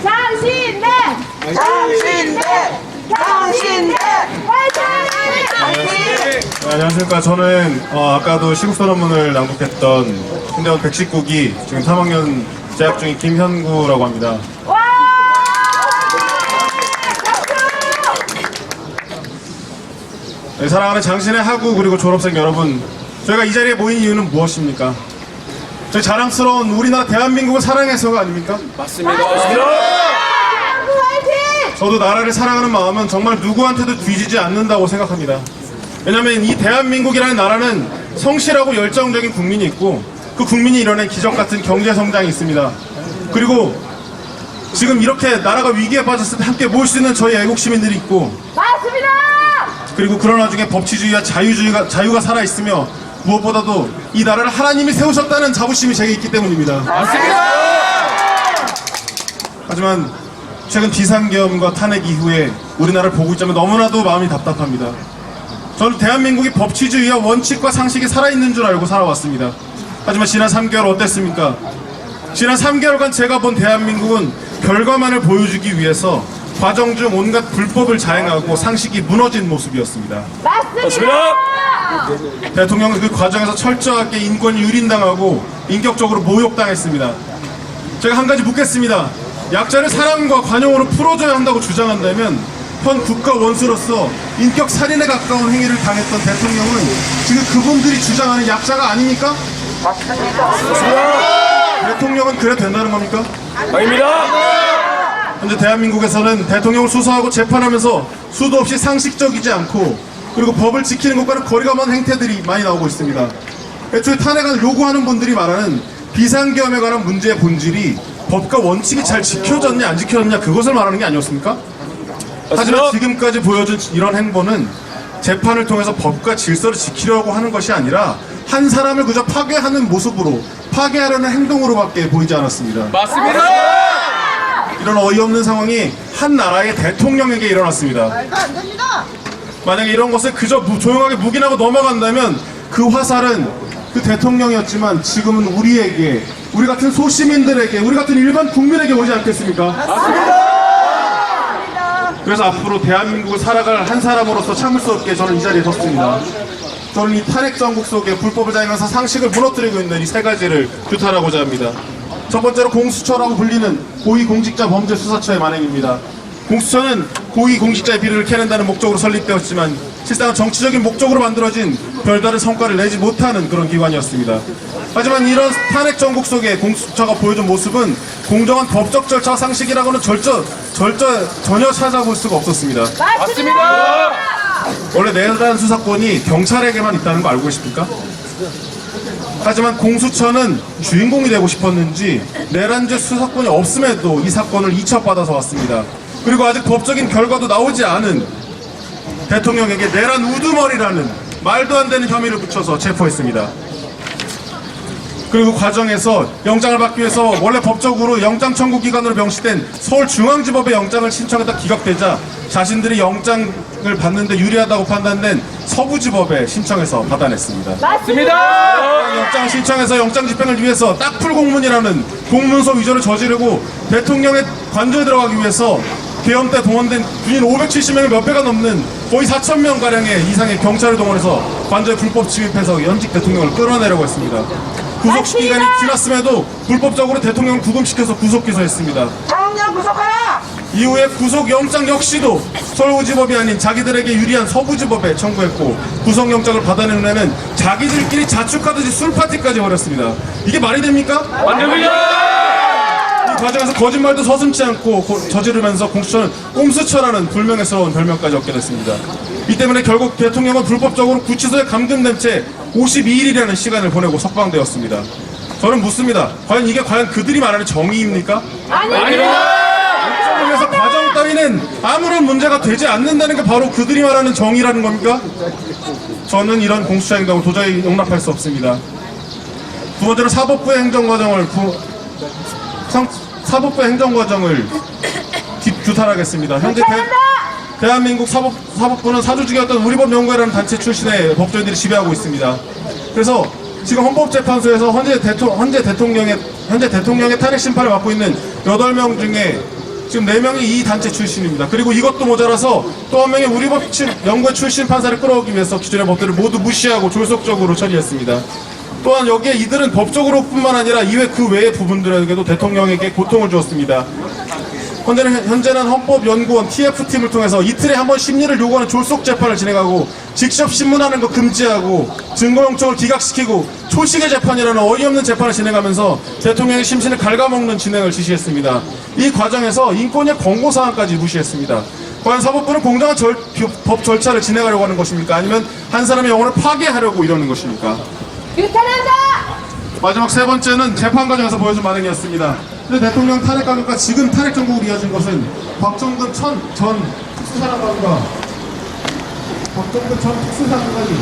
장신대 화이팅! 안녕하십니까. 저는 아까도 시국선언문을 낭독했던 신대원 119기 지금 3학년 재학 중인 김현구라고 합니다. 와! 네, 사랑하는 장신의 하구 그리고 졸업생 여러분, 저희가 이 자리에 모인 이유는 무엇입니까? 저희 자랑스러운 우리나라 대한민국을 사랑해서가 아닙니까? 저도 나라를 사랑하는 마음은 정말 누구한테도 뒤지지 않는다고 생각합니다. 왜냐하면 이 대한민국이라는 나라는 성실하고 열정적인 국민이 있고 그 국민이 이뤄낸 기적 같은 경제 성장이 있습니다. 그리고 지금 이렇게 나라가 위기에 빠졌을 때 함께 모일 수 있는 저희 애국 시민들이 있고 맞습니다. 그리고 그런 와중에 법치주의와 자유가 살아있으며 무엇보다도 이 나라를 하나님이 세우셨다는 자부심이 제게 있기 때문입니다. 하지만 최근 비상계엄과 탄핵 이후에 우리나라를 보고 있자면 너무나도 마음이 답답합니다. 저는 대한민국이 법치주의와 원칙과 상식이 살아있는 줄 알고 살아왔습니다. 하지만 지난 3개월 어땠습니까? 지난 3개월간 제가 본 대한민국은 결과만을 보여주기 위해서 과정 중 온갖 불법을 자행하고 상식이 무너진 모습이었습니다. 맞습니다. 대통령은 그 과정에서 철저하게 인권이 유린당하고 인격적으로 모욕당했습니다. 제가 한 가지 묻겠습니다. 약자를 사랑과 관용으로 풀어줘야 한다고 주장한다면 현 국가 원수로서 인격 살인에 가까운 행위를 당했던 대통령은 지금 그분들이 주장하는 약자가 아닙니까? 대통령은 그래도 된다는 겁니까? 현재 대한민국에서는 대통령을 수사하고 재판하면서 수도 없이 상식적이지 않고 그리고 법을 지키는 것과는 거리가 먼 행태들이 많이 나오고 있습니다. 애초에 탄핵을 요구하는 분들이 말하는 비상계엄에 관한 문제의 본질이 법과 원칙이 잘 지켜졌냐 안 지켜졌냐 그것을 말하는 게 아니었습니까? 하지만 지금까지 보여준 이런 행보는 재판을 통해서 법과 질서를 지키려고 하는 것이 아니라 한 사람을 그저 파괴하는 모습으로 파괴하려는 행동으로밖에 보이지 않았습니다. 이런 어이없는 상황이 한 나라의 대통령에게 일어났습니다. 말도 안 됩니다. 만약에 이런 것을 그저 조용하게 묵인하고 넘어간다면 그 화살은 그 대통령이었지만 지금은 우리에게, 우리 같은 소시민들에게, 우리 같은 일반 국민에게 오지 않겠습니까? 그래서 앞으로 대한민국을 살아갈 한 사람으로서 참을 수 없게 저는 이 자리에 섰습니다. 저는 이 탄핵 정국 속에 불법을 자행해서 상식을 무너뜨리고 있는 이 세 가지를 규탄하고자 합니다. 첫 번째로 공수처라고 불리는 고위공직자범죄수사처의 만행입니다. 공수처는 고위공직자의 비리를 캐낸다는 목적으로 설립되었지만 실상은 정치적인 목적으로 만들어진 별다른 성과를 내지 못하는 그런 기관이었습니다. 하지만 이런 탄핵 정국 속에 공수처가 보여준 모습은 공정한 법적 절차와 상식이라고는 전혀 찾아볼 수가 없었습니다. 맞습니다. 원래 내란 수사권이 경찰에게만 있다는 거 알고 계십니까? 하지만 공수처는 주인공이 되고 싶었는지 내란죄 수사권이 없음에도 이 사건을 이첩받아서 왔습니다. 그리고 아직 법적인 결과도 나오지 않은 대통령에게 내란 우두머리라는 말도 안 되는 혐의를 붙여서 체포했습니다. 그리고 과정에서 영장을 받기 위해서 원래 법적으로 영장 청구 기관으로 명시된 서울중앙지법에 영장을 신청했다 기각되자 자신들이 영장을 받는데 유리하다고 판단된 서부지법에 신청해서 받아냈습니다. 맞습니다. 영장 신청해서 영장 집행을 위해서 딱풀 공문이라는 공문서 위조를 저지르고 대통령의 관저에 들어가기 위해서 계엄 때 동원된 군인 570명의 몇 배가 넘는 거의 4,000명 가량의 이상의 경찰을 동원해서 관저에 불법 침입해서 연직 대통령을 끌어내려고 했습니다. 구속 기간이 지났음에도 불법적으로 대통령을 구금시켜서 구속 기소했습니다. 장영 구속하라. 이후에 구속영장 역시도 서울지법이 아닌 자기들에게 유리한 서부지법에 청구했고 구속영장을 받아내는 애는 자기들끼리 자축하듯이 술파티까지 벌였습니다. 이게 말이 됩니까? 안 됩니다! 이 과정에서 거짓말도 서슴지 않고 저지르면서 공수처는 꼼수처라는 불명예스러운 별명까지 얻게 됐습니다. 이 때문에 결국 대통령은 불법적으로 구치소에 감금된 채 52일이라는 시간을 보내고 석방되었습니다. 저는 묻습니다. 이게 과연 그들이 말하는 정의입니까? 아닙니다. 그래서 과정 따위는 아무런 문제가 되지 않는다는 게 바로 그들이 말하는 정의라는 겁니까? 저는 이런 공수처 행동을 도저히 용납할 수 없습니다. 두 번째로 사법부의 행정과정을 규탄하겠습니다. 현재 대한민국 사법부는 사조직이었던 우리법연구회라는 단체 출신의 법조인들이 지배하고 있습니다. 그래서 지금 헌법재판소에서 현재 대통령의 탄핵 심판을 맡고 있는 8명 중에 지금 4명이 이 단체 출신입니다. 그리고 이것도 모자라서 또 한 명의 우리법연구회 출신 판사를 끌어오기 위해서 기존의 법들을 모두 무시하고 졸속적으로 처리했습니다. 또한 여기에 이들은 법적으로 뿐만 아니라 이외 그 외의 부분들에게도 대통령에게 고통을 주었습니다. 현재는 헌법연구원 TF팀을 통해서 이틀에 한 번 심리를 요구하는 졸속 재판을 진행하고 직접 신문하는 거 금지하고 증거 영장을 기각시키고 초식의 재판이라는 어이없는 재판을 진행하면서 대통령의 심신을 갉아먹는 진행을 지시했습니다. 이 과정에서 인권의 권고사항까지 무시했습니다. 과연 사법부는 공정한 법 절차를 진행하려고 하는 것입니까? 아니면 한 사람의 영혼을 파괴하려고 이러는 것입니까? 유탄한다! 마지막 세 번째는 재판 과정에서 보여준 반응이었습니다. 근데 대통령 탄핵 강요가 지금 탄핵 정국으로 이어진 것은 박정근 전 특수사령관과 박정근 전 특수사령관이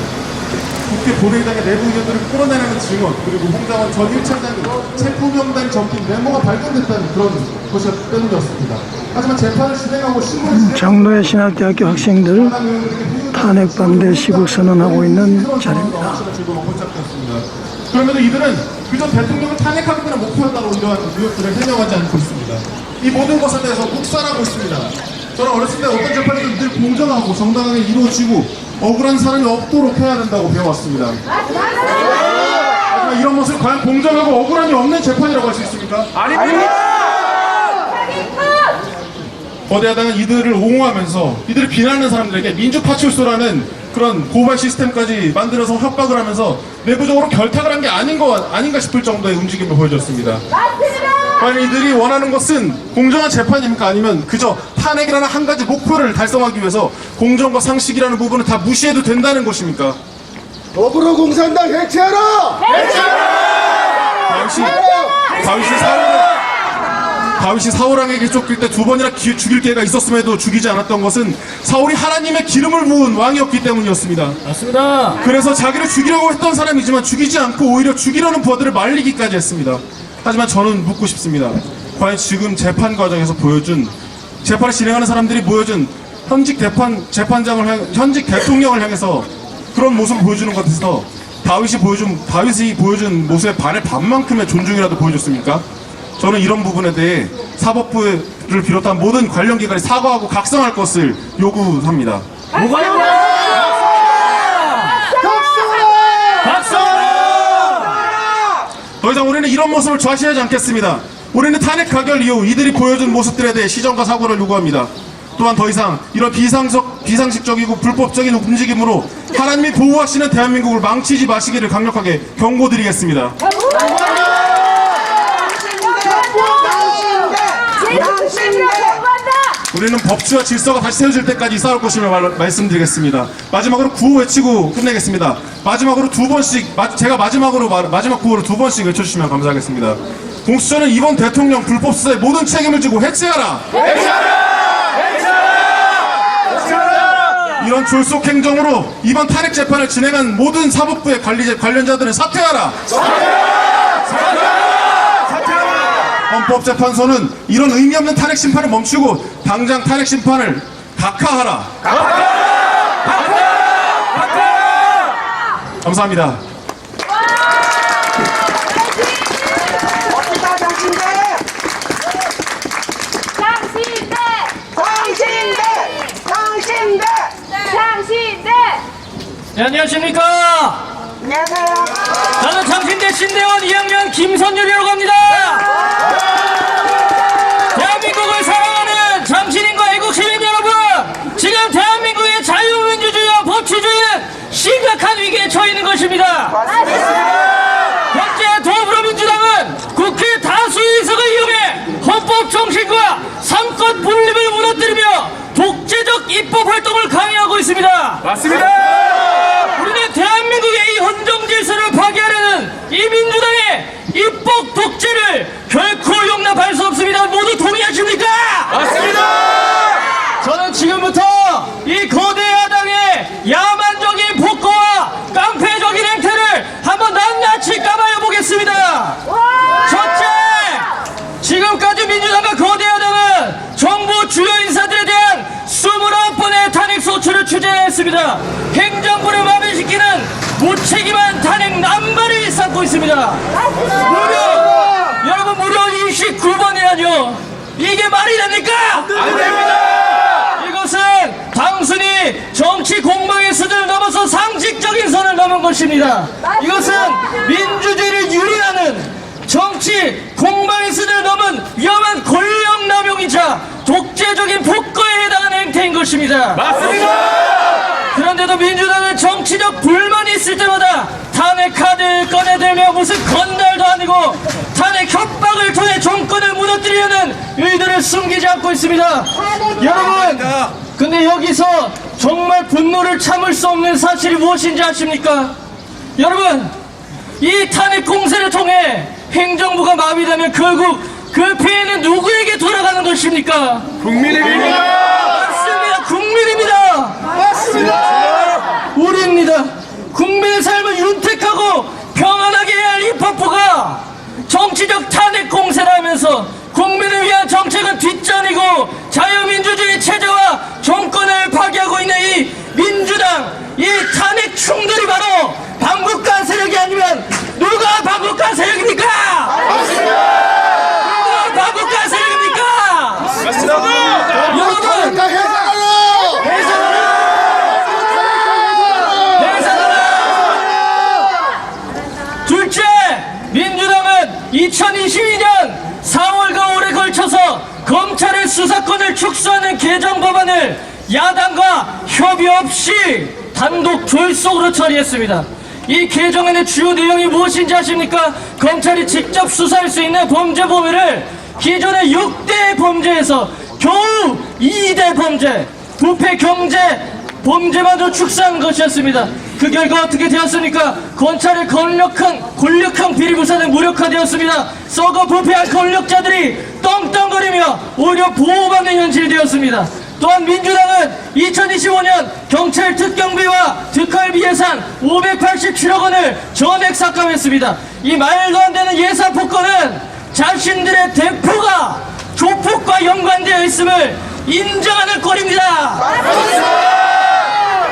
국회 본회의장의 내부 의견들을 끌어내는 증언, 그리고 홍장원 전 1차장이 체포명단이 적힌 메모가 발견됐다는 그런 것이었기 때문이었습니다. 하지만 재판을 진행하고 신문을 장로의 신학대학교 학생들 탄핵 반대 시국 선언하고 있는 자리입니다. 그럼에도 이들은 그저 대통령을 탄핵하기만을 목표한다고 이러한 의혹들을 해명하지 않고 있습니다. 이 모든 것에 대해서 묵살하고 있습니다. 저는 어렸을 때 어떤 재판이든 늘 공정하고 정당하게 이루어지고 억울한 사람이 없도록 해야 된다고 배워왔습니다. 하지만 이런 모습을 과연 공정하고 억울함이 없는 재판이라고 할 수 있습니까? 거대 야당은 이들을 옹호하면서 이들을 비난하는 사람들에게 민주파출소라는 그런 고발 시스템까지 만들어서 협박을 하면서 내부적으로 결탁을 한 게 아닌가 싶을 정도의 움직임을 보여줬습니다. 과연 이들이 원하는 것은 공정한 재판입니까? 아니면 그저 탄핵이라는 한 가지 목표를 달성하기 위해서 공정과 상식이라는 부분을 다 무시해도 된다는 것입니까? 더불어공산당 해체하라! 다윗이 사울왕에게 쫓길 때 두 번이나 죽일 기회가 있었음에도 죽이지 않았던 것은 사울이 하나님의 기름을 부은 왕이었기 때문이었습니다. 맞습니다. 그래서 자기를 죽이려고 했던 사람이지만 죽이지 않고 오히려 죽이려는 부하들을 말리기까지 했습니다. 하지만 저는 묻고 싶습니다. 과연 지금 재판 과정에서 재판을 진행하는 사람들이 보여준 현직 대통령을 향해서 그런 모습을 보여주는 것 같아서 다윗이 보여준 모습의 반의 반만큼의 존중이라도 보여줬습니까? 저는 이런 부분에 대해 사법부를 비롯한 모든 관련 기관이 사과하고 각성할 것을 요구합니다. 더 이상 우리는 이런 모습을 좌시하지 않겠습니다. 우리는 탄핵 가결 이후 이들이 보여준 모습들에 대해 시정과 사과를 요구합니다. 또한 더 이상 이런 비상식적이고 불법적인 움직임으로 하나님이 보호하시는 대한민국을 망치지 마시기를 강력하게 경고드리겠습니다. 우리는 법치와 질서가 다시 세워질 때까지 싸울 것임을 말씀드리겠습니다. 마지막으로 구호 외치고 끝내겠습니다. 마지막으로 두 번씩, 제가 마지막 구호를 두 번씩 외쳐주시면 감사하겠습니다. 공수처는 이번 대통령 불법 수사의 모든 책임을 지고 해체하라! 이런 졸속 행정으로 이번 탄핵 재판을 진행한 모든 사법부의 관련자들은 사퇴하라! 헌법재판소는 이런 의미 없는 탄핵 심판을 멈추고 당장 탄핵 심판을 각하하라. 감사합니다. 네, 안녕하십니까? 안녕하세요. 저는 장신대 신대원 2학년 김선율이라고 합니다. 대한민국을 사랑하는 장신인과 애국 시민 여러분, 지금 대한민국의 자유민주주의와 법치주의는 심각한 위기에 처해 있는 것입니다. 현재 더불어민주당은 국회 다수의 의석을 이용해 헌법 정신과 삼권 분립을 무너뜨리며 독재적 입법 활동을 강행하고 있습니다. 맞습니다. 우리는 대한민국의 이 헌정 질서를 파괴하려는 이 민주당의 입법 독재를 결코 용납할 수 없습니다. 모두 동의하십니까? 맞습니다. 저는 지금부터 이 거대 야당의 야만적인 폭거와 깡패적인 행태를 한번 낱낱이 까발려 보겠습니다. 첫째, 지금까지 민주당과 거대 야당은 정부 주요 인사들에 대한 29번의 탄핵 소추를 추진했습니다. 행정부를 마비시키는 무책임한 탄핵 남발을 일삼고 있습니다. 여러분 무려 29번이라뇨. 이게 말이 됩니까? 안 됩니다. 이것은 단순히 정치 공방의 수준을 넘어서 상식적인 선을 넘은 것입니다. 이것은 민주주의를 유린하는 정치 공방의 수준을 넘은 위험한 권력 직권남용이자 독재적인 폭거에 해당하는 행태인 것입니다. 그런데도 민주당은 정치적 불만이 있을 때마다 탄핵 카드를 꺼내들며 무슨 건달도 아니고 탄핵 협박을 통해 정권을 무너뜨리려는 의도를 숨기지 않고 있습니다. 여러분, 근데 여기서 정말 분노를 참을 수 없는 사실이 무엇인지 아십니까? 여러분, 이 탄핵 공세를 통해 행정부가 마비되면 결국 그 피해는 누구에게 돌아가는 것입니까? 국민입니다. 맞습니다. 국민입니다. 맞습니다. 우리입니다. 국민의 삶을 윤택하고 평안하게 해야 할 입법부가 정치적 탄핵 공세를 하면서 국민을 위한 정책은 뒷전이고 자유민주주의 체제와 정권을 파괴하고 있는 이 민주당, 이 탄핵 충돌이 바로 반국가 세력이 아니면 누가 반국가 세력입니까? 누가 반국가 세력입니까? 여러분, 다 해산하라. 둘째, 민주당은 2022년 4월과 5월에 걸쳐서 검찰의 수사권을 축소하는 개정법안을 야당과 협의 없이 단독 졸속으로 처리했습니다. 이 개정안의 주요 내용이 무엇인지 아십니까? 검찰이 직접 수사할 수 있는 범죄 범위를 기존의 6대 범죄에서 겨우 2대 범죄, 부패 경제 범죄만으로 축소한 것이었습니다. 그 결과 어떻게 되었습니까? 검찰의 권력형 비리 부사는 무력화되었습니다. 썩어 부패한 권력자들이 떵떵거리며 오히려 보호받는 현실이 되었습니다. 또한 민주당은 2025년 경찰 특경비와 특활비 예산 587억 원을 전액 삭감했습니다. 이 말도 안 되는 예산 폭거는 자신들의 대표가 조폭과 연관되어 있음을 인정하는 꼴입니다.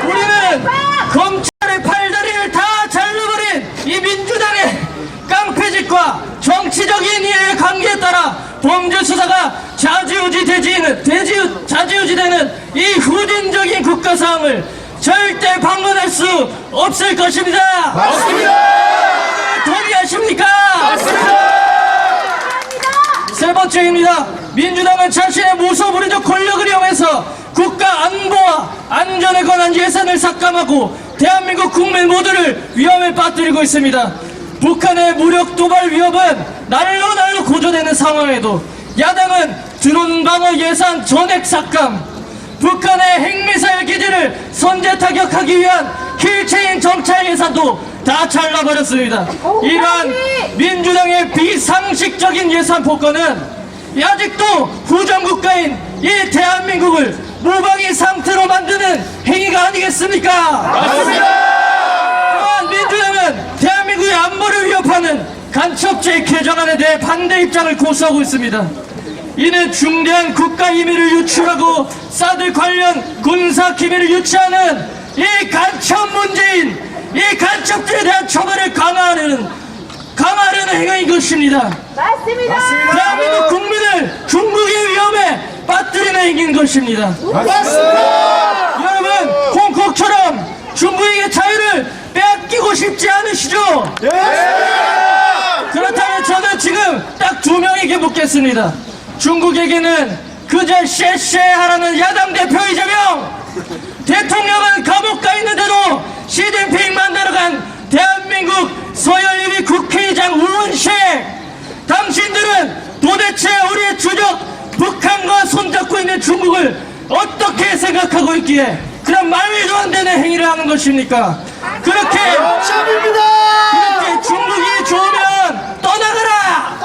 우리는 검찰의 팔다리를 다 잘라버린 이 민주당의 깡패짓과 정치적인 이해의 관계에 따라 범죄 수사가 자지우지되는 이 후진적인 국가 상황을 절대 방관할 수 없을 것입니다. 맞습니다. 동의하십니까? 맞습니다. 세 번째입니다. 민주당은 자신의 무소불위적 권력을 이용해서 국가 안보와 안전에 관한 예산을 삭감하고 대한민국 국민 모두를 위험에 빠뜨리고 있습니다. 북한의 무력 도발 위협은 날로 고조되는 상황에도 야당은 드론 방어 예산 전액 삭감, 북한의 핵미사일 기지를 선제 타격하기 위한 킬체인 정찰 예산도 다 잘라버렸습니다. 이러한 민주당의 비상식적인 예산 폭거는 아직도 후정국가인 이 대한민국을 무방위 상태로 만드는 행위가 아니겠습니까? 맞습니다. 또한 민주당은 대한민국의 안보를 위협하는 간첩죄 개정안에 대해 반대 입장을 고수하고 있습니다. 이는 중대한 국가 임의를 유출하고 사드 관련 군사 기밀을 유치하는 이 간첩 문제인 이 간첩들에 대한 처벌을 강화하려는 행위인 것입니다. 맞습니다. 대한민국 국민을 중국의 위험에 빠뜨리는 행위인 것입니다. 맞습니다. 여러분, 홍콩처럼 중국에게 자유를 빼앗기고 싶지 않으시죠? 그렇다면 저는 지금 딱 2명에게 묻겠습니다. 중국에게는 그저 쉐쉐하라는 야당 대표 이재명, 대통령은 감옥 가 있는데도 시진핑 만나러 간 대한민국 서열림이 국회의장 우은식, 당신들은 도대체 우리의 주적 북한과 손잡고 있는 중국을 어떻게 생각하고 있기에 그런 말도 안 되는 행위를 하는 것입니까? 그렇게 중국이 좋으면 떠나가라!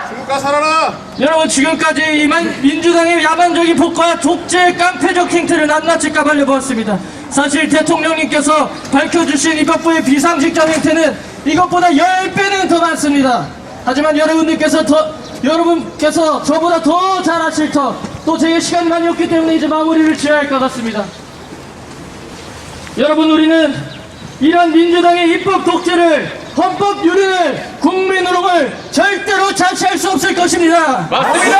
중국가 살아라! 여러분, 지금까지 이 민주당의 야만적인 폭거와 독재의 깡패적 행태를 낱낱이 까발려보았습니다. 사실 대통령님께서 밝혀주신 입법부의 비상식적 행태는 이것보다 10배는 더 많습니다. 하지만 여러분께서 저보다 더 잘 아실 터, 또 제게 시간이 많이 없기 때문에 이제 마무리를 지어야 할 것 같습니다. 여러분, 우리는 이런 민주당의 입법 독재를, 헌법 유린을, 국민 노력을 절대로 자치할 수 없을 것입니다. 맞습니다.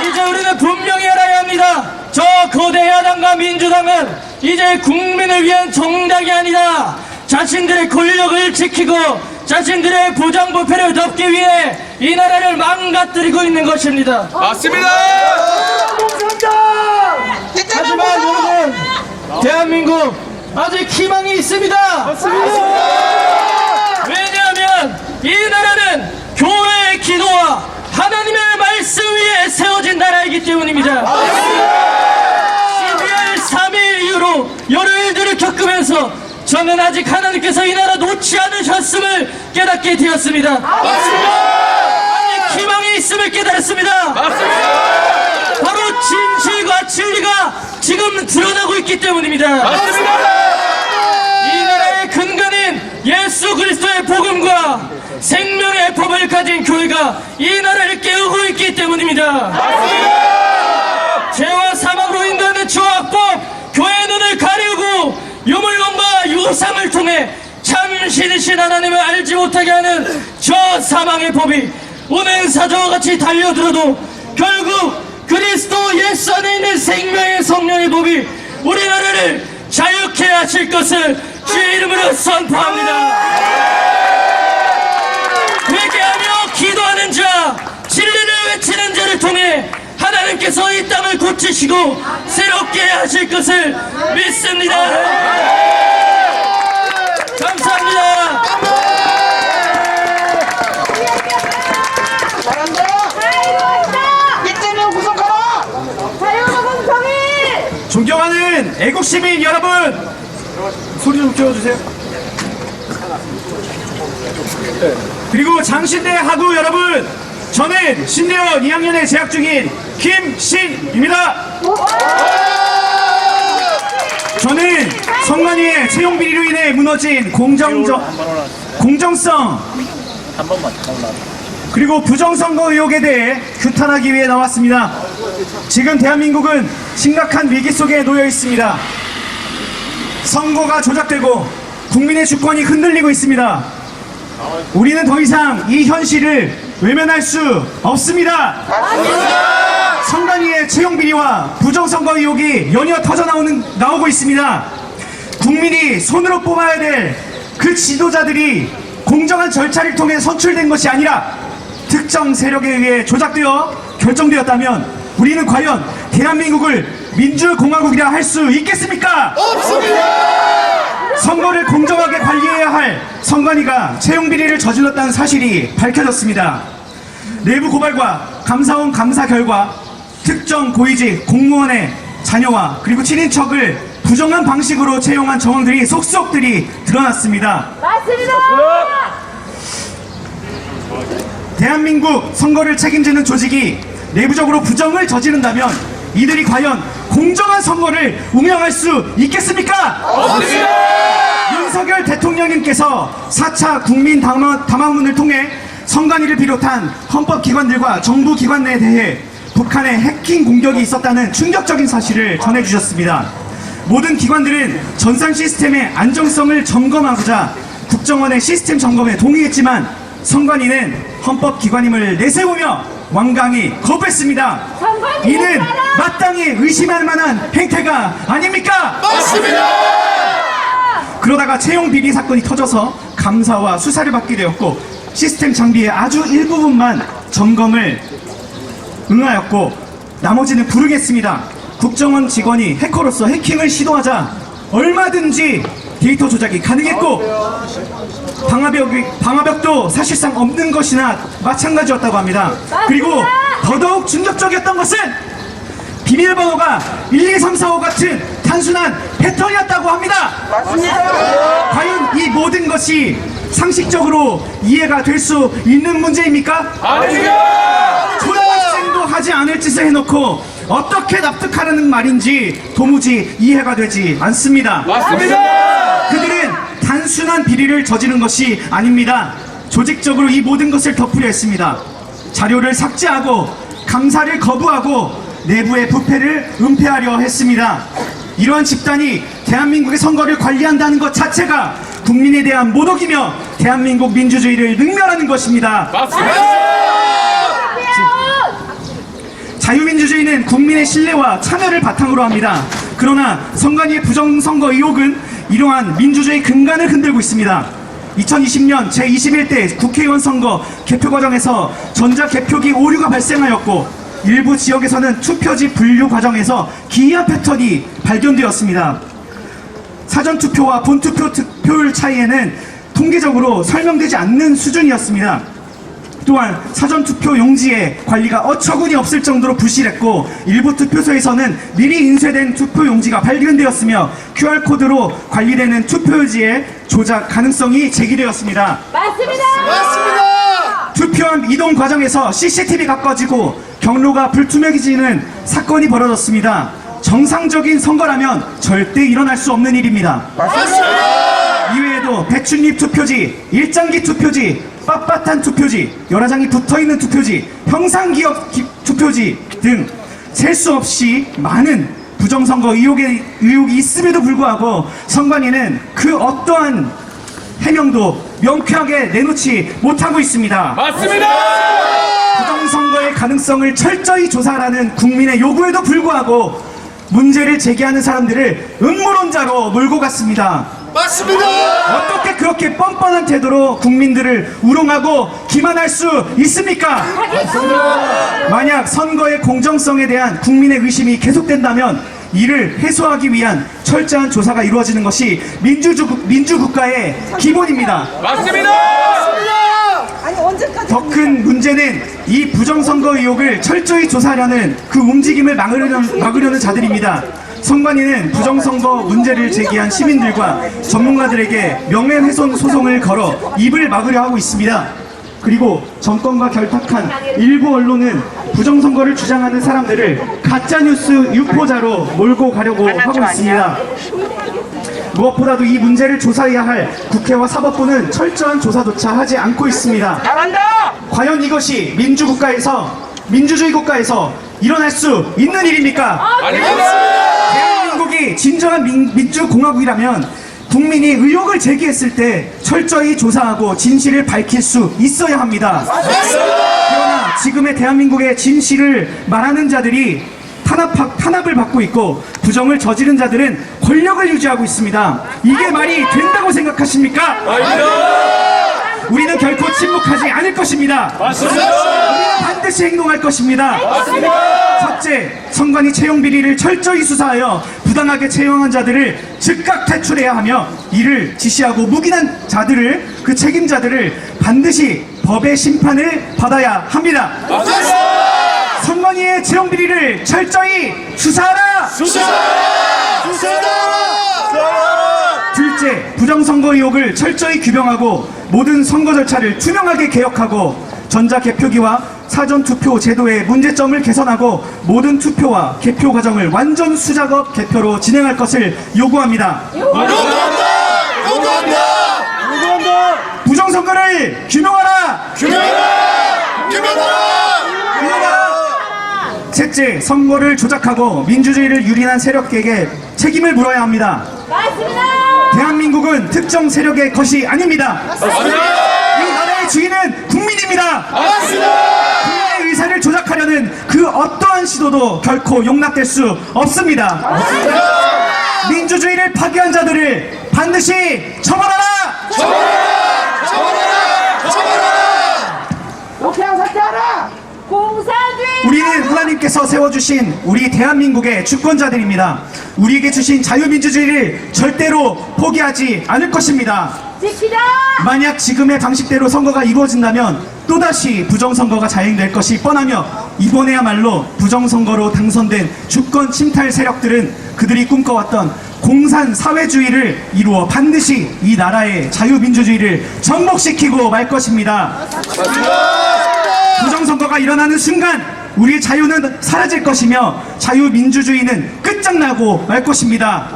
이제 우리는 분명히 알아야 합니다. 저 거대 야당과 민주당은 이제 국민을 위한 정당이 아니다. 자신들의 권력을 지키고 자신들의 부정부패를 덮기 위해 이 나라를 망가뜨리고 있는 것입니다. 맞습니다. 하지만 여러분, 대한민국 아직 희망이 있습니다. 왜냐하면 이 나라는 교회의 기도와 하나님의 말씀 위에 세워진 나라이기 때문입니다. 12월 3일 이후로 여러 일들을 겪으면서 저는 아직 하나님께서 이 나라 놓지 않으셨음을 깨닫게 되었습니다. 아직 희망이 있음을 깨달았습니다. 바로 진실과 진리가 지금 드러나고 있기 때문입니다. 이 나라의 근간인 예수 그리스도의 복음과 생명의 법을 가진 교회가 이 나라를 깨우고 있기 때문입니다. 죄와 사망으로 인도하는 저악법, 교회의 눈을 가리우고 유물론과 유상을 통해 참 신이신 하나님을 알지 못하게 하는 저 사망의 법이 오는 사자와 같이 달려들어도 결국 그리스도 예수 안에 있는 생명의 성령의 법이 우리나라를 자유케 하실 것을 주의 이름으로 선포합니다. 회개하며 기도하는 자, 진리를 외치는 자를 통해 하나님께서 이 땅을 고치시고 새롭게 하실 것을 믿습니다. 감사합니다. 이재명 구속하라! 자유로운 통일! 존경하는 애국시민 여러분, 소리 좀 키워주세요. 그리고 장신대 하구 여러분, 저는 신대원 2학년에 재학 중인 김신입니다. 저는 선관위의 채용 비리로 인해 무너진 공정성 그리고 부정선거 의혹에 대해 규탄하기 위해 나왔습니다. 지금 대한민국은 심각한 위기 속에 놓여 있습니다. 선거가 조작되고 국민의 주권이 흔들리고 있습니다. 우리는 더 이상 이 현실을 외면할 수 없습니다. 선관위의 채용 비리와 부정선거 의혹이 연이어 나오고 있습니다. 국민이 손으로 뽑아야 될 그 지도자들이 공정한 절차를 통해 선출된 것이 아니라 특정 세력에 의해 조작되어 결정되었다면 우리는 과연 대한민국을 민주공화국이라 할 수 있겠습니까? 없습니다! 선거를 공정하게 관리해야 할 선관위가 채용 비리를 저질렀다는 사실이 밝혀졌습니다. 내부 고발과 감사원 감사 결과 특정 고위직 공무원의 자녀와 그리고 친인척을 부정한 방식으로 채용한 정황들이 속속들이 드러났습니다. 맞습니다! 대한민국 선거를 책임지는 조직이 내부적으로 부정을 저지른다면 이들이 과연 공정한 선거를 운영할 수 있겠습니까? 없습니다! 윤석열 대통령님께서 4차 국민 담화문을 통해 선관위를 비롯한 헌법기관들과 정부기관에 대해 북한의 해킹 공격이 있었다는 충격적인 사실을 전해주셨습니다. 모든 기관들은 전산 시스템의 안정성을 점검하고자 국정원의 시스템 점검에 동의했지만 선관위는 헌법기관임을 내세우며 완강히 거부했습니다. 이는 마땅히 의심할 만한 행태가 아닙니까? 맞습니다! 그러다가 채용 비리 사건이 터져서 감사와 수사를 받게 되었고 시스템 장비의 아주 일부분만 점검을 응하였고 나머지는 불응했습니다. 국정원 직원이 해커로서 해킹을 시도하자 얼마든지 데이터 조작이 가능했고 방화벽도 사실상 없는 것이나 마찬가지였다고 합니다. 그리고 더더욱 충격적이었던 것은 비밀번호가 1, 2, 3, 4, 5 같은 단순한 패턴이었다고 합니다. 과연 이 모든 것이 상식적으로 이해가 될 수 있는 문제입니까? 아닙니다. 초등학생도 하지 않을 짓을 해놓고 어떻게 납득하라는 말인지 도무지 이해가 되지 않습니다. 맞습니다. 그들은 단순한 비리를 저지른 것이 아닙니다. 조직적으로 이 모든 것을 덮으려 했습니다. 자료를 삭제하고 감사를 거부하고 내부의 부패를 은폐하려 했습니다. 이러한 집단이 대한민국의 선거를 관리한다는 것 자체가 국민에 대한 모독이며 대한민국 민주주의를 능멸하는 것입니다. 맞습니다. 자유민주주의는 국민의 신뢰와 참여를 바탕으로 합니다. 그러나 선관위의 부정선거 의혹은 이러한 민주주의 근간을 흔들고 있습니다. 2020년 제21대 국회의원 선거 개표 과정에서 전자개표기 오류가 발생하였고 일부 지역에서는 투표지 분류 과정에서 기이한 패턴이 발견되었습니다. 사전투표와 본투표 득표율 차이에는 통계적으로 설명되지 않는 수준이었습니다. 또한 사전투표 용지에 관리가 어처구니 없을 정도로 부실했고 일부 투표소에서는 미리 인쇄된 투표 용지가 발견되었으며 QR코드로 관리되는 투표용지의 조작 가능성이 제기되었습니다. 맞습니다. 투표함 이동 과정에서 CCTV가 꺼지고 경로가 불투명해지는 사건이 벌어졌습니다. 정상적인 선거라면 절대 일어날 수 없는 일입니다. 이외에도 배춧잎 투표지, 일장기 투표지, 빳빳한 투표지, 여러 장이 붙어있는 투표지, 형상기업 투표지 등 셀 수 없이 많은 부정선거 의혹이 있음에도 불구하고 선관위는 그 어떠한 해명도 명쾌하게 내놓지 못하고 있습니다. 맞습니다. 부정선거의 가능성을 철저히 조사하라는 국민의 요구에도 불구하고 문제를 제기하는 사람들을 음모론자로 몰고 갔습니다. 맞습니다. 어떻게 그렇게 뻔뻔한 태도로 국민들을 우롱하고 기만할 수 있습니까? 만약 선거의 공정성에 대한 국민의 의심이 계속된다면 이를 해소하기 위한 철저한 조사가 이루어지는 것이 민주국가의 기본입니다. 맞습니다. 아니 언제까지? 더 큰 문제는 이 부정선거 의혹을 철저히 조사하려는 그 움직임을 막으려는 자들입니다. 선관위는 부정선거 문제를 제기한 시민들과 전문가들에게 명예훼손 소송을 걸어 입을 막으려 하고 있습니다. 그리고 정권과 결탁한 일부 언론은 부정선거를 주장하는 사람들을 가짜뉴스 유포자로 몰고 가려고 하고 있습니다. 무엇보다도 이 문제를 조사해야 할 국회와 사법부는 철저한 조사조차 하지 않고 있습니다. 과연 이것이 민주주의 국가에서 일어날 수 있는 일입니까? 대한민국이 진정한 민주공화국이라면 국민이 의혹을 제기했을 때 철저히 조사하고 진실을 밝힐 수 있어야 합니다. 그러나 지금의 대한민국의 진실을 말하는 자들이 탄압을 받고 있고 부정을 저지른 자들은 권력을 유지하고 있습니다. 이게 말이 된다고 생각하십니까? 우리는 결코 침묵하지 않을 것입니다. 우리는 반드시 행동할 것입니다. 첫째, 선관위 채용 비리를 철저히 수사하여 부당하게 채용한 자들을 즉각 퇴출해야 하며 이를 지시하고 묵인한 자들을, 그 책임자들을 반드시 법의 심판을 받아야 합니다. 선관위의 채용 비리를 철저히 수사하라! 둘째, 부정선거 의혹을 철저히 규명하고 모든 선거 절차를 투명하게 개혁하고 전자개표기와 사전투표 제도의 문제점을 개선하고 모든 투표와 개표 과정을 완전 수작업 개표로 진행할 것을 요구합니다. 부정선거를 규명하라! 셋째, 선거를 조작하고 민주주의를 유린한 세력에게 책임을 물어야 합니다. 맞습니다. 대한민국은 특정 세력의 것이 아닙니다. 이 나라의 주인은 국민입니다. 국민의 의사를 조작하려는 그 어떠한 시도도 결코 용납될 수 없습니다. 민주주의를 파괴한 자들을 반드시 처벌하라! 독해양 사퇴하라. 공산주의. 우리는 하나님께서 세워주신 우리 대한민국의 주권자들입니다. 우리에게 주신 자유민주주의를 절대로 포기하지 않을 것입니다. 지키자. 만약 지금의 방식대로 선거가 이루어진다면 또다시 부정선거가 자행될 것이 뻔하며 이번에야말로 부정선거로 당선된 주권 침탈 세력들은 그들이 꿈꿔왔던 공산 사회주의를 이루어 반드시 이 나라의 자유민주주의를 전복시키고 말 것입니다. 부정선거가 일어나는 순간 우리의 자유는 사라질 것이며 자유민주주의는 끝장나고 말 것입니다.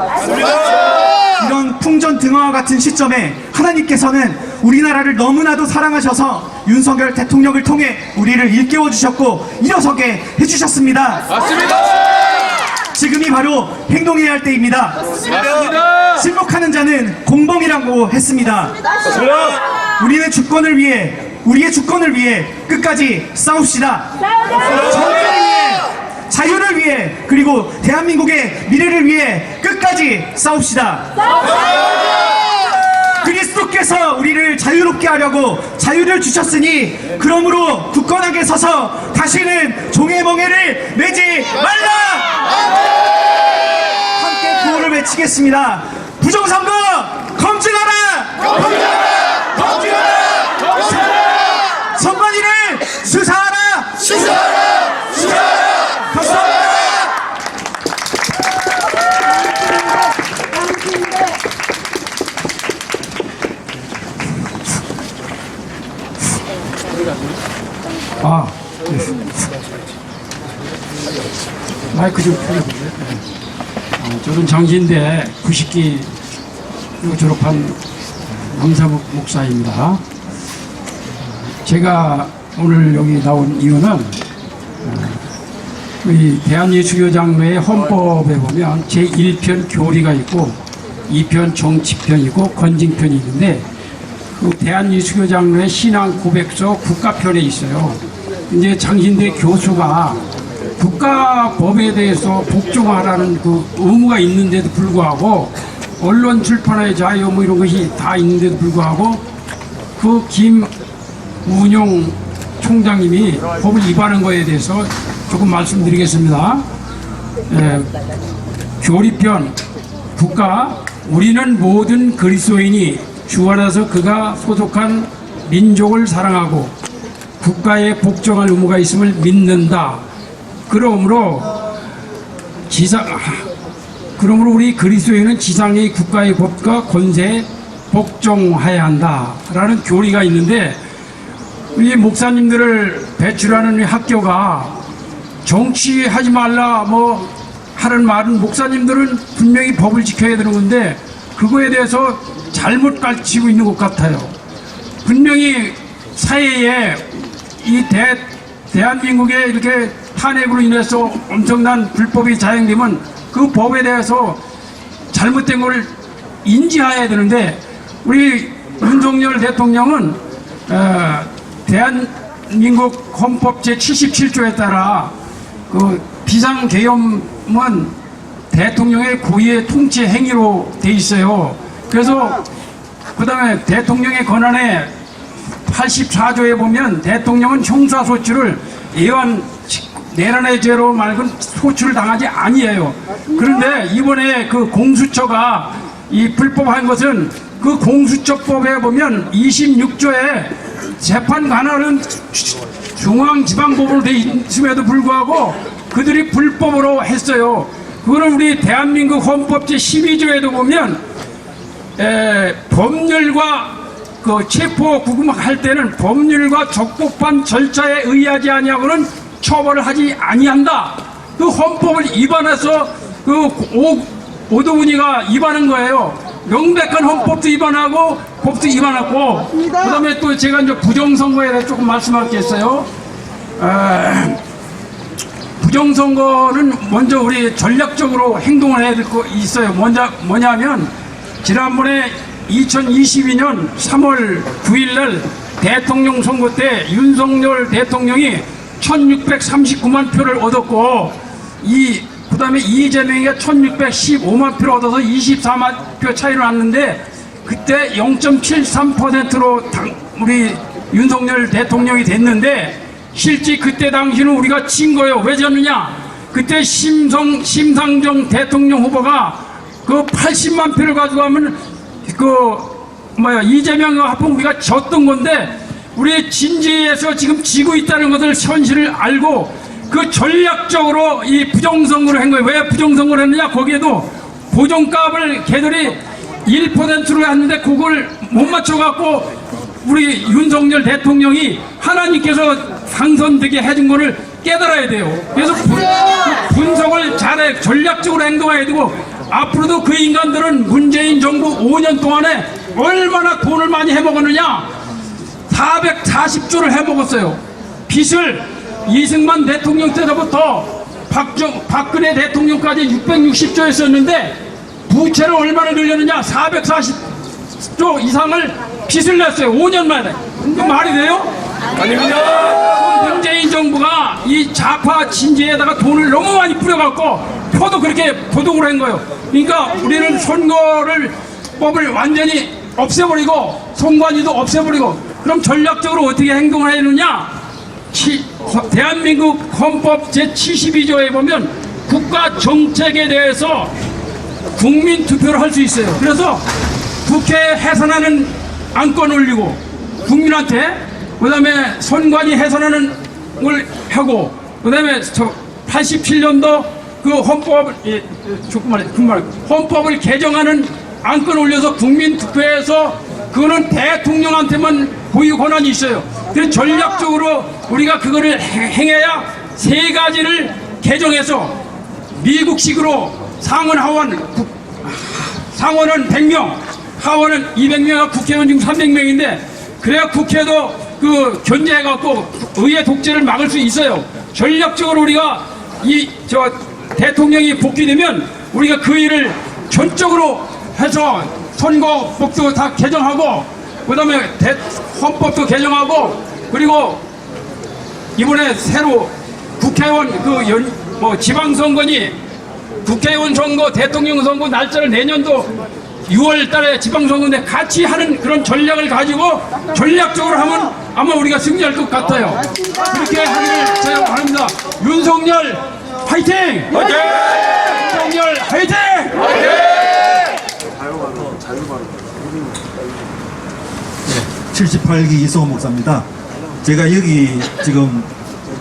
이런 풍전등화와 같은 시점에 하나님께서는 우리나라를 너무나도 사랑하셔서 윤석열 대통령을 통해 우리를 일깨워 주셨고 일어서게 해주셨습니다. 지금이 바로 행동해야 할 때입니다. 침묵하는 자는 공범이라고 했습니다. 우리는 주권을 위해, 우리의 주권을 위해 끝까지 싸웁시다. 정의를 위해, 자유를 위해, 그리고 대한민국의 미래를 위해 끝까지 싸웁시다. 그리스도께서 우리를 자유롭게 하려고 자유를 주셨으니 그러므로 굳건하게 서서 다시는 종의 멍에를 매지 말라. 함께 구호를 외치겠습니다. 부정선거 검증하라. 선관위를 수사하라. 감사합니다. 마이크 좀 켜주세요. 저는 장신대 90기 졸업한 남사목 목사입니다. 제가 오늘 여기 나온 이유는 우리 대한예수교장로의 헌법에 보면 제1편 교리가 있고 2편 정치편이고 건징편이 있는데 그 대한예수교장로의 신앙 고백서 국가편에 있어요. 이제 장신대 교수가 국가법에 대해서 복종하라는 그 의무가 있는데도 불구하고 언론 출판의 자유 뭐 이런 것이 다 있는데도 불구하고 그 김운용 총장님이 법을 위반한 거에 대해서 조금 말씀드리겠습니다. 교리편 국가 우리는 모든 그리스도인이 주 안에서 그가 소속한 민족을 사랑하고 국가에 복종할 의무가 있음을 믿는다. 그러므로 우리 그리스도인은 지상의 국가의 법과 권세에 복종해야 한다라는 교리가 있는데 우리 목사님들을 배출하는 우리 학교가 정치하지 말라 뭐 하는 말은 목사님들은 분명히 법을 지켜야 되는 건데 그거에 대해서 잘못 가르치고 있는 것 같아요. 분명히 사회에 이 대한민국에 이렇게 탄핵으로 인해서 엄청난 불법이 자행되면 그 법에 대해서 잘못된 걸 인지해야 되는데 우리 윤석열 대통령은 대한민국 헌법 제77조에 따라 그 비상계엄은 대통령의 고유의 통치 행위로 돼 있어요. 그래서 그 다음에 대통령의 권한에 84조에 보면 대통령은 형사소추를 내란의 죄로 말고는 소추를 당하지 아니에요. 그런데 이번에 그 공수처가 이 불법한 것은 그 공수처법에 보면 26조에 재판 관할은 중앙지방법으로 돼 있음에도 불구하고 그들이 불법으로 했어요. 그거는 우리 대한민국 헌법 제12조에도 보면 법률과 그 체포 구금할 때는 법률과 적법한 절차에 의하지 아니하고는 처벌을 하지 아니한다. 그 헌법을 위반해서 그 오도훈이가 위반한 거예요. 명백한 헌법도 위반하고 법도 위반하고 그 다음에 또 제가 이제 부정선거에 대해 조금 말씀하겠어요. 부정선거는 먼저 우리 전략적으로 행동을 해야 될 거 있어요. 뭐냐면 지난번에 2022년 3월 9일날 대통령 선거 때 윤석열 대통령이 1639만 표를 얻었고 그 다음에 이재명이가 1615만 표를 얻어서 24만 표 차이로 났는데 그때 0.73%로 우리 윤석열 대통령이 됐는데 실제 그때 당시는 우리가 진 거예요. 왜 졌느냐? 그때 심상정 대통령 후보가 그 80만 표를 가져가면 이재명과 합하면 우리가 졌던 건데 우리 진지에서 지금 지고 있다는 것을 현실을 알고 그 전략적으로 이 부정선거를 한 거예요. 왜 부정선거를 했느냐? 거기에도 보정값을 걔들이 1%로 했는데 그걸 못 맞춰갖고 우리 윤석열 대통령이 하나님께서 당선되게 해준 거를 깨달아야 돼요. 그래서 분석을 잘해 전략적으로 행동해야 되고 앞으로도 그 인간들은 문재인 정부 5년 동안에 얼마나 돈을 많이 해먹었느냐? 440조를 해먹었어요. 빚을 이승만 대통령 때부터 박근혜 대통령까지 660조였었는데 부채를 얼마나 늘렸느냐? 440조 이상을 빚을 냈어요. 5년 만에. 그 말이 돼요? 아닙니다. 문재인 정부가 이 좌파 진지에다가 돈을 너무 많이 뿌려갖고 표도 그렇게 도둑을 한 거예요. 그러니까 우리는 선거를 법을 완전히 없애버리고 선관위도 없애버리고 그럼 전략적으로 어떻게 행동을 해야 되느냐? 대한민국 헌법 제72조에 보면 국가 정책에 대해서 국민 투표를 할 수 있어요. 그래서 국회에 해산하는 안건 올리고 국민한테, 그 다음에 선관위 해산하는 걸 하고, 그 다음에 87년도 그 헌법을 개정하는 안건 올려서 국민 투표해서 그거는 대통령한테만 고유 권한이 있어요. 그래서 전략적으로 우리가 그거를 행해야 세 가지를 개정해서 미국식으로 상원 하원, 상원은 100명, 하원은 200명, 국회의원 지금 300명인데 그래야 국회도 그 견제해갖고 의회 독재를 막을 수 있어요. 전략적으로 우리가 대통령이 복귀되면 우리가 그 일을 전적으로 해서 선거법도 다 개정하고, 그 다음에 헌법도 개정하고, 그리고 이번에 새로 국회의원 지방선거니 국회의원 선거, 대통령 선거 날짜를 내년도 6월 달에 지방선거인데 같이 하는 그런 전략을 가지고 전략적으로 하면 아마 우리가 승리할 것 같아요. 그렇게 하기를 제가 바랍니다. 윤석열 화이팅! 화이팅! 윤석열 화이팅! 화이팅! 78기 이성호 목사입니다. 제가 여기 지금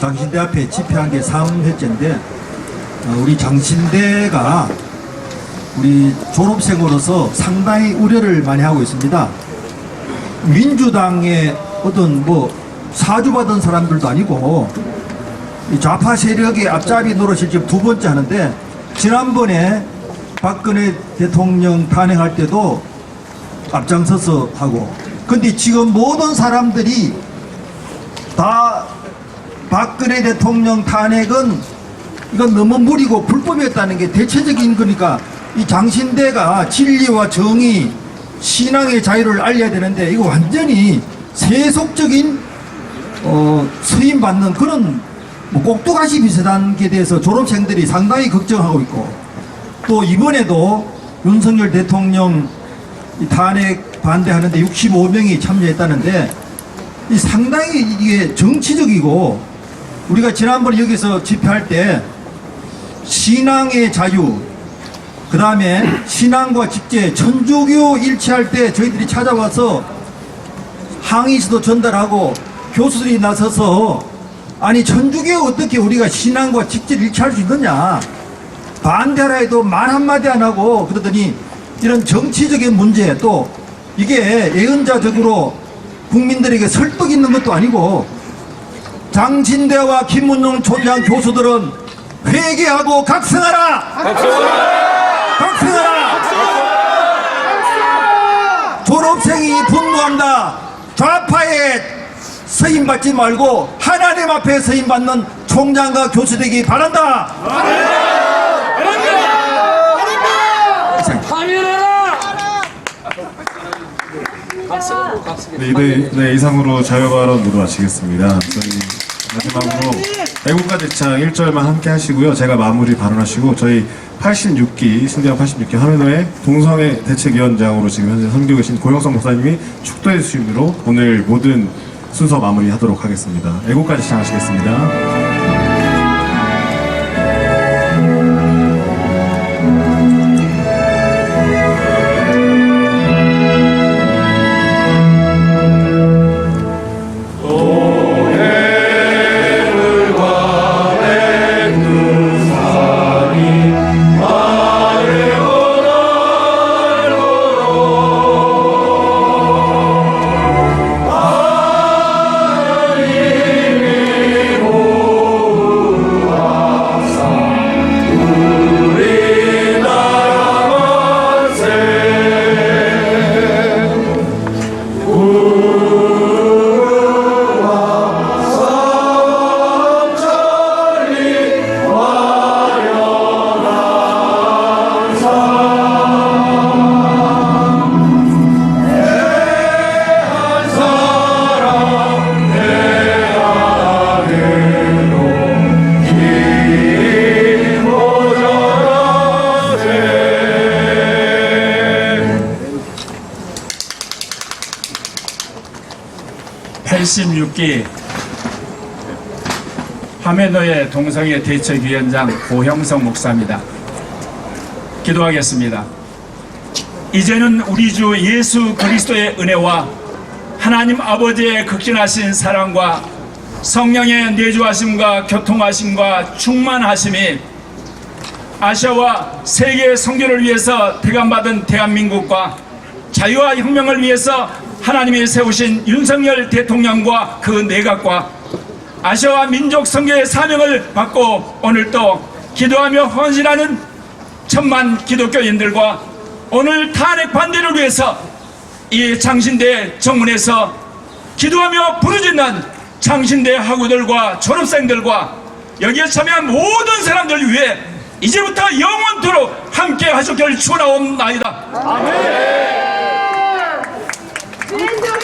장신대 앞에 집회한 게 3회째인데 우리 장신대가 우리 졸업생으로서 상당히 우려를 많이 하고 있습니다. 민주당의 어떤 사주받은 사람들도 아니고 좌파 세력의 앞잡이 노릇을 지금 두 번째 하는데, 지난번에 박근혜 대통령 탄핵할 때도 앞장서서 하고, 근데 지금 모든 사람들이 다 박근혜 대통령 탄핵은 이건 너무 무리고 불법이었다는 게 대체적인 거니까 이 장신대가 진리와 정의, 신앙의 자유를 알려야 되는데 이거 완전히 세속적인 수임 받는 그런 꼭두가시 비슷한 게 대해서 졸업생들이 상당히 걱정하고 있고, 또 이번에도 윤석열 대통령 탄핵 반대하는데 65명이 참여했다는데 이 상당히 이게 정치적이고, 우리가 지난번에 여기서 집회할 때 신앙의 자유, 그 다음에 신앙과 직제, 천주교 일치할 때 저희들이 찾아와서 항의서도 전달하고 교수들이 나서서 아니 천주교 어떻게 우리가 신앙과 직제를 일치할 수 있느냐, 반대하라 해도 말 한마디 안 하고 그러더니 이런 정치적인 문제, 또 이게 예언자적으로 국민들에게 설득 있는 것도 아니고, 장신대와 김문용 총장 교수들은 회개하고 각성하라! 각성하라! 졸업생이 분노한다. 좌파에 서임받지 말고 하나님 앞에 서임받는 총장과 교수 되기 바란다. 네, 이상으로 자유발언 모두 마치겠습니다. 저희 마지막으로 애국가 대창 1절만 함께 하시고요. 제가 마무리 발언하시고 저희 86기 신대영 86기 화면회 동성애 대책위원장으로 지금 현재 섬기고 계신 고영성 목사님이 축도해 주심으로 오늘 모든 순서 마무리하도록 하겠습니다. 애국가 대창 하시겠습니다. 제76기 화매노예 동성애 대책위원장 고형성 목사입니다. 기도하겠습니다. 이제는 우리 주 예수 그리스도의 은혜와 하나님 아버지의 극진하신 사랑과 성령의 내주하심과 교통하심과 충만하심이 아시아와 세계의 선교를 위해서 대감받은 대한민국과 자유와 혁명을 위해서 하나님이 세우신 윤석열 대통령과 그 내각과 아시아와 민족 선교의 사명을 받고 오늘도 기도하며 헌신하는 천만 기독교인들과 오늘 탄핵 반대를 위해서 이 장신대 정문에서 기도하며 부르짖는 장신대 학우들과 졸업생들과 여기에 참여한 모든 사람들을 위해 이제부터 영원토록 함께 하셨기를 축원하옵나이다. 민주입니다.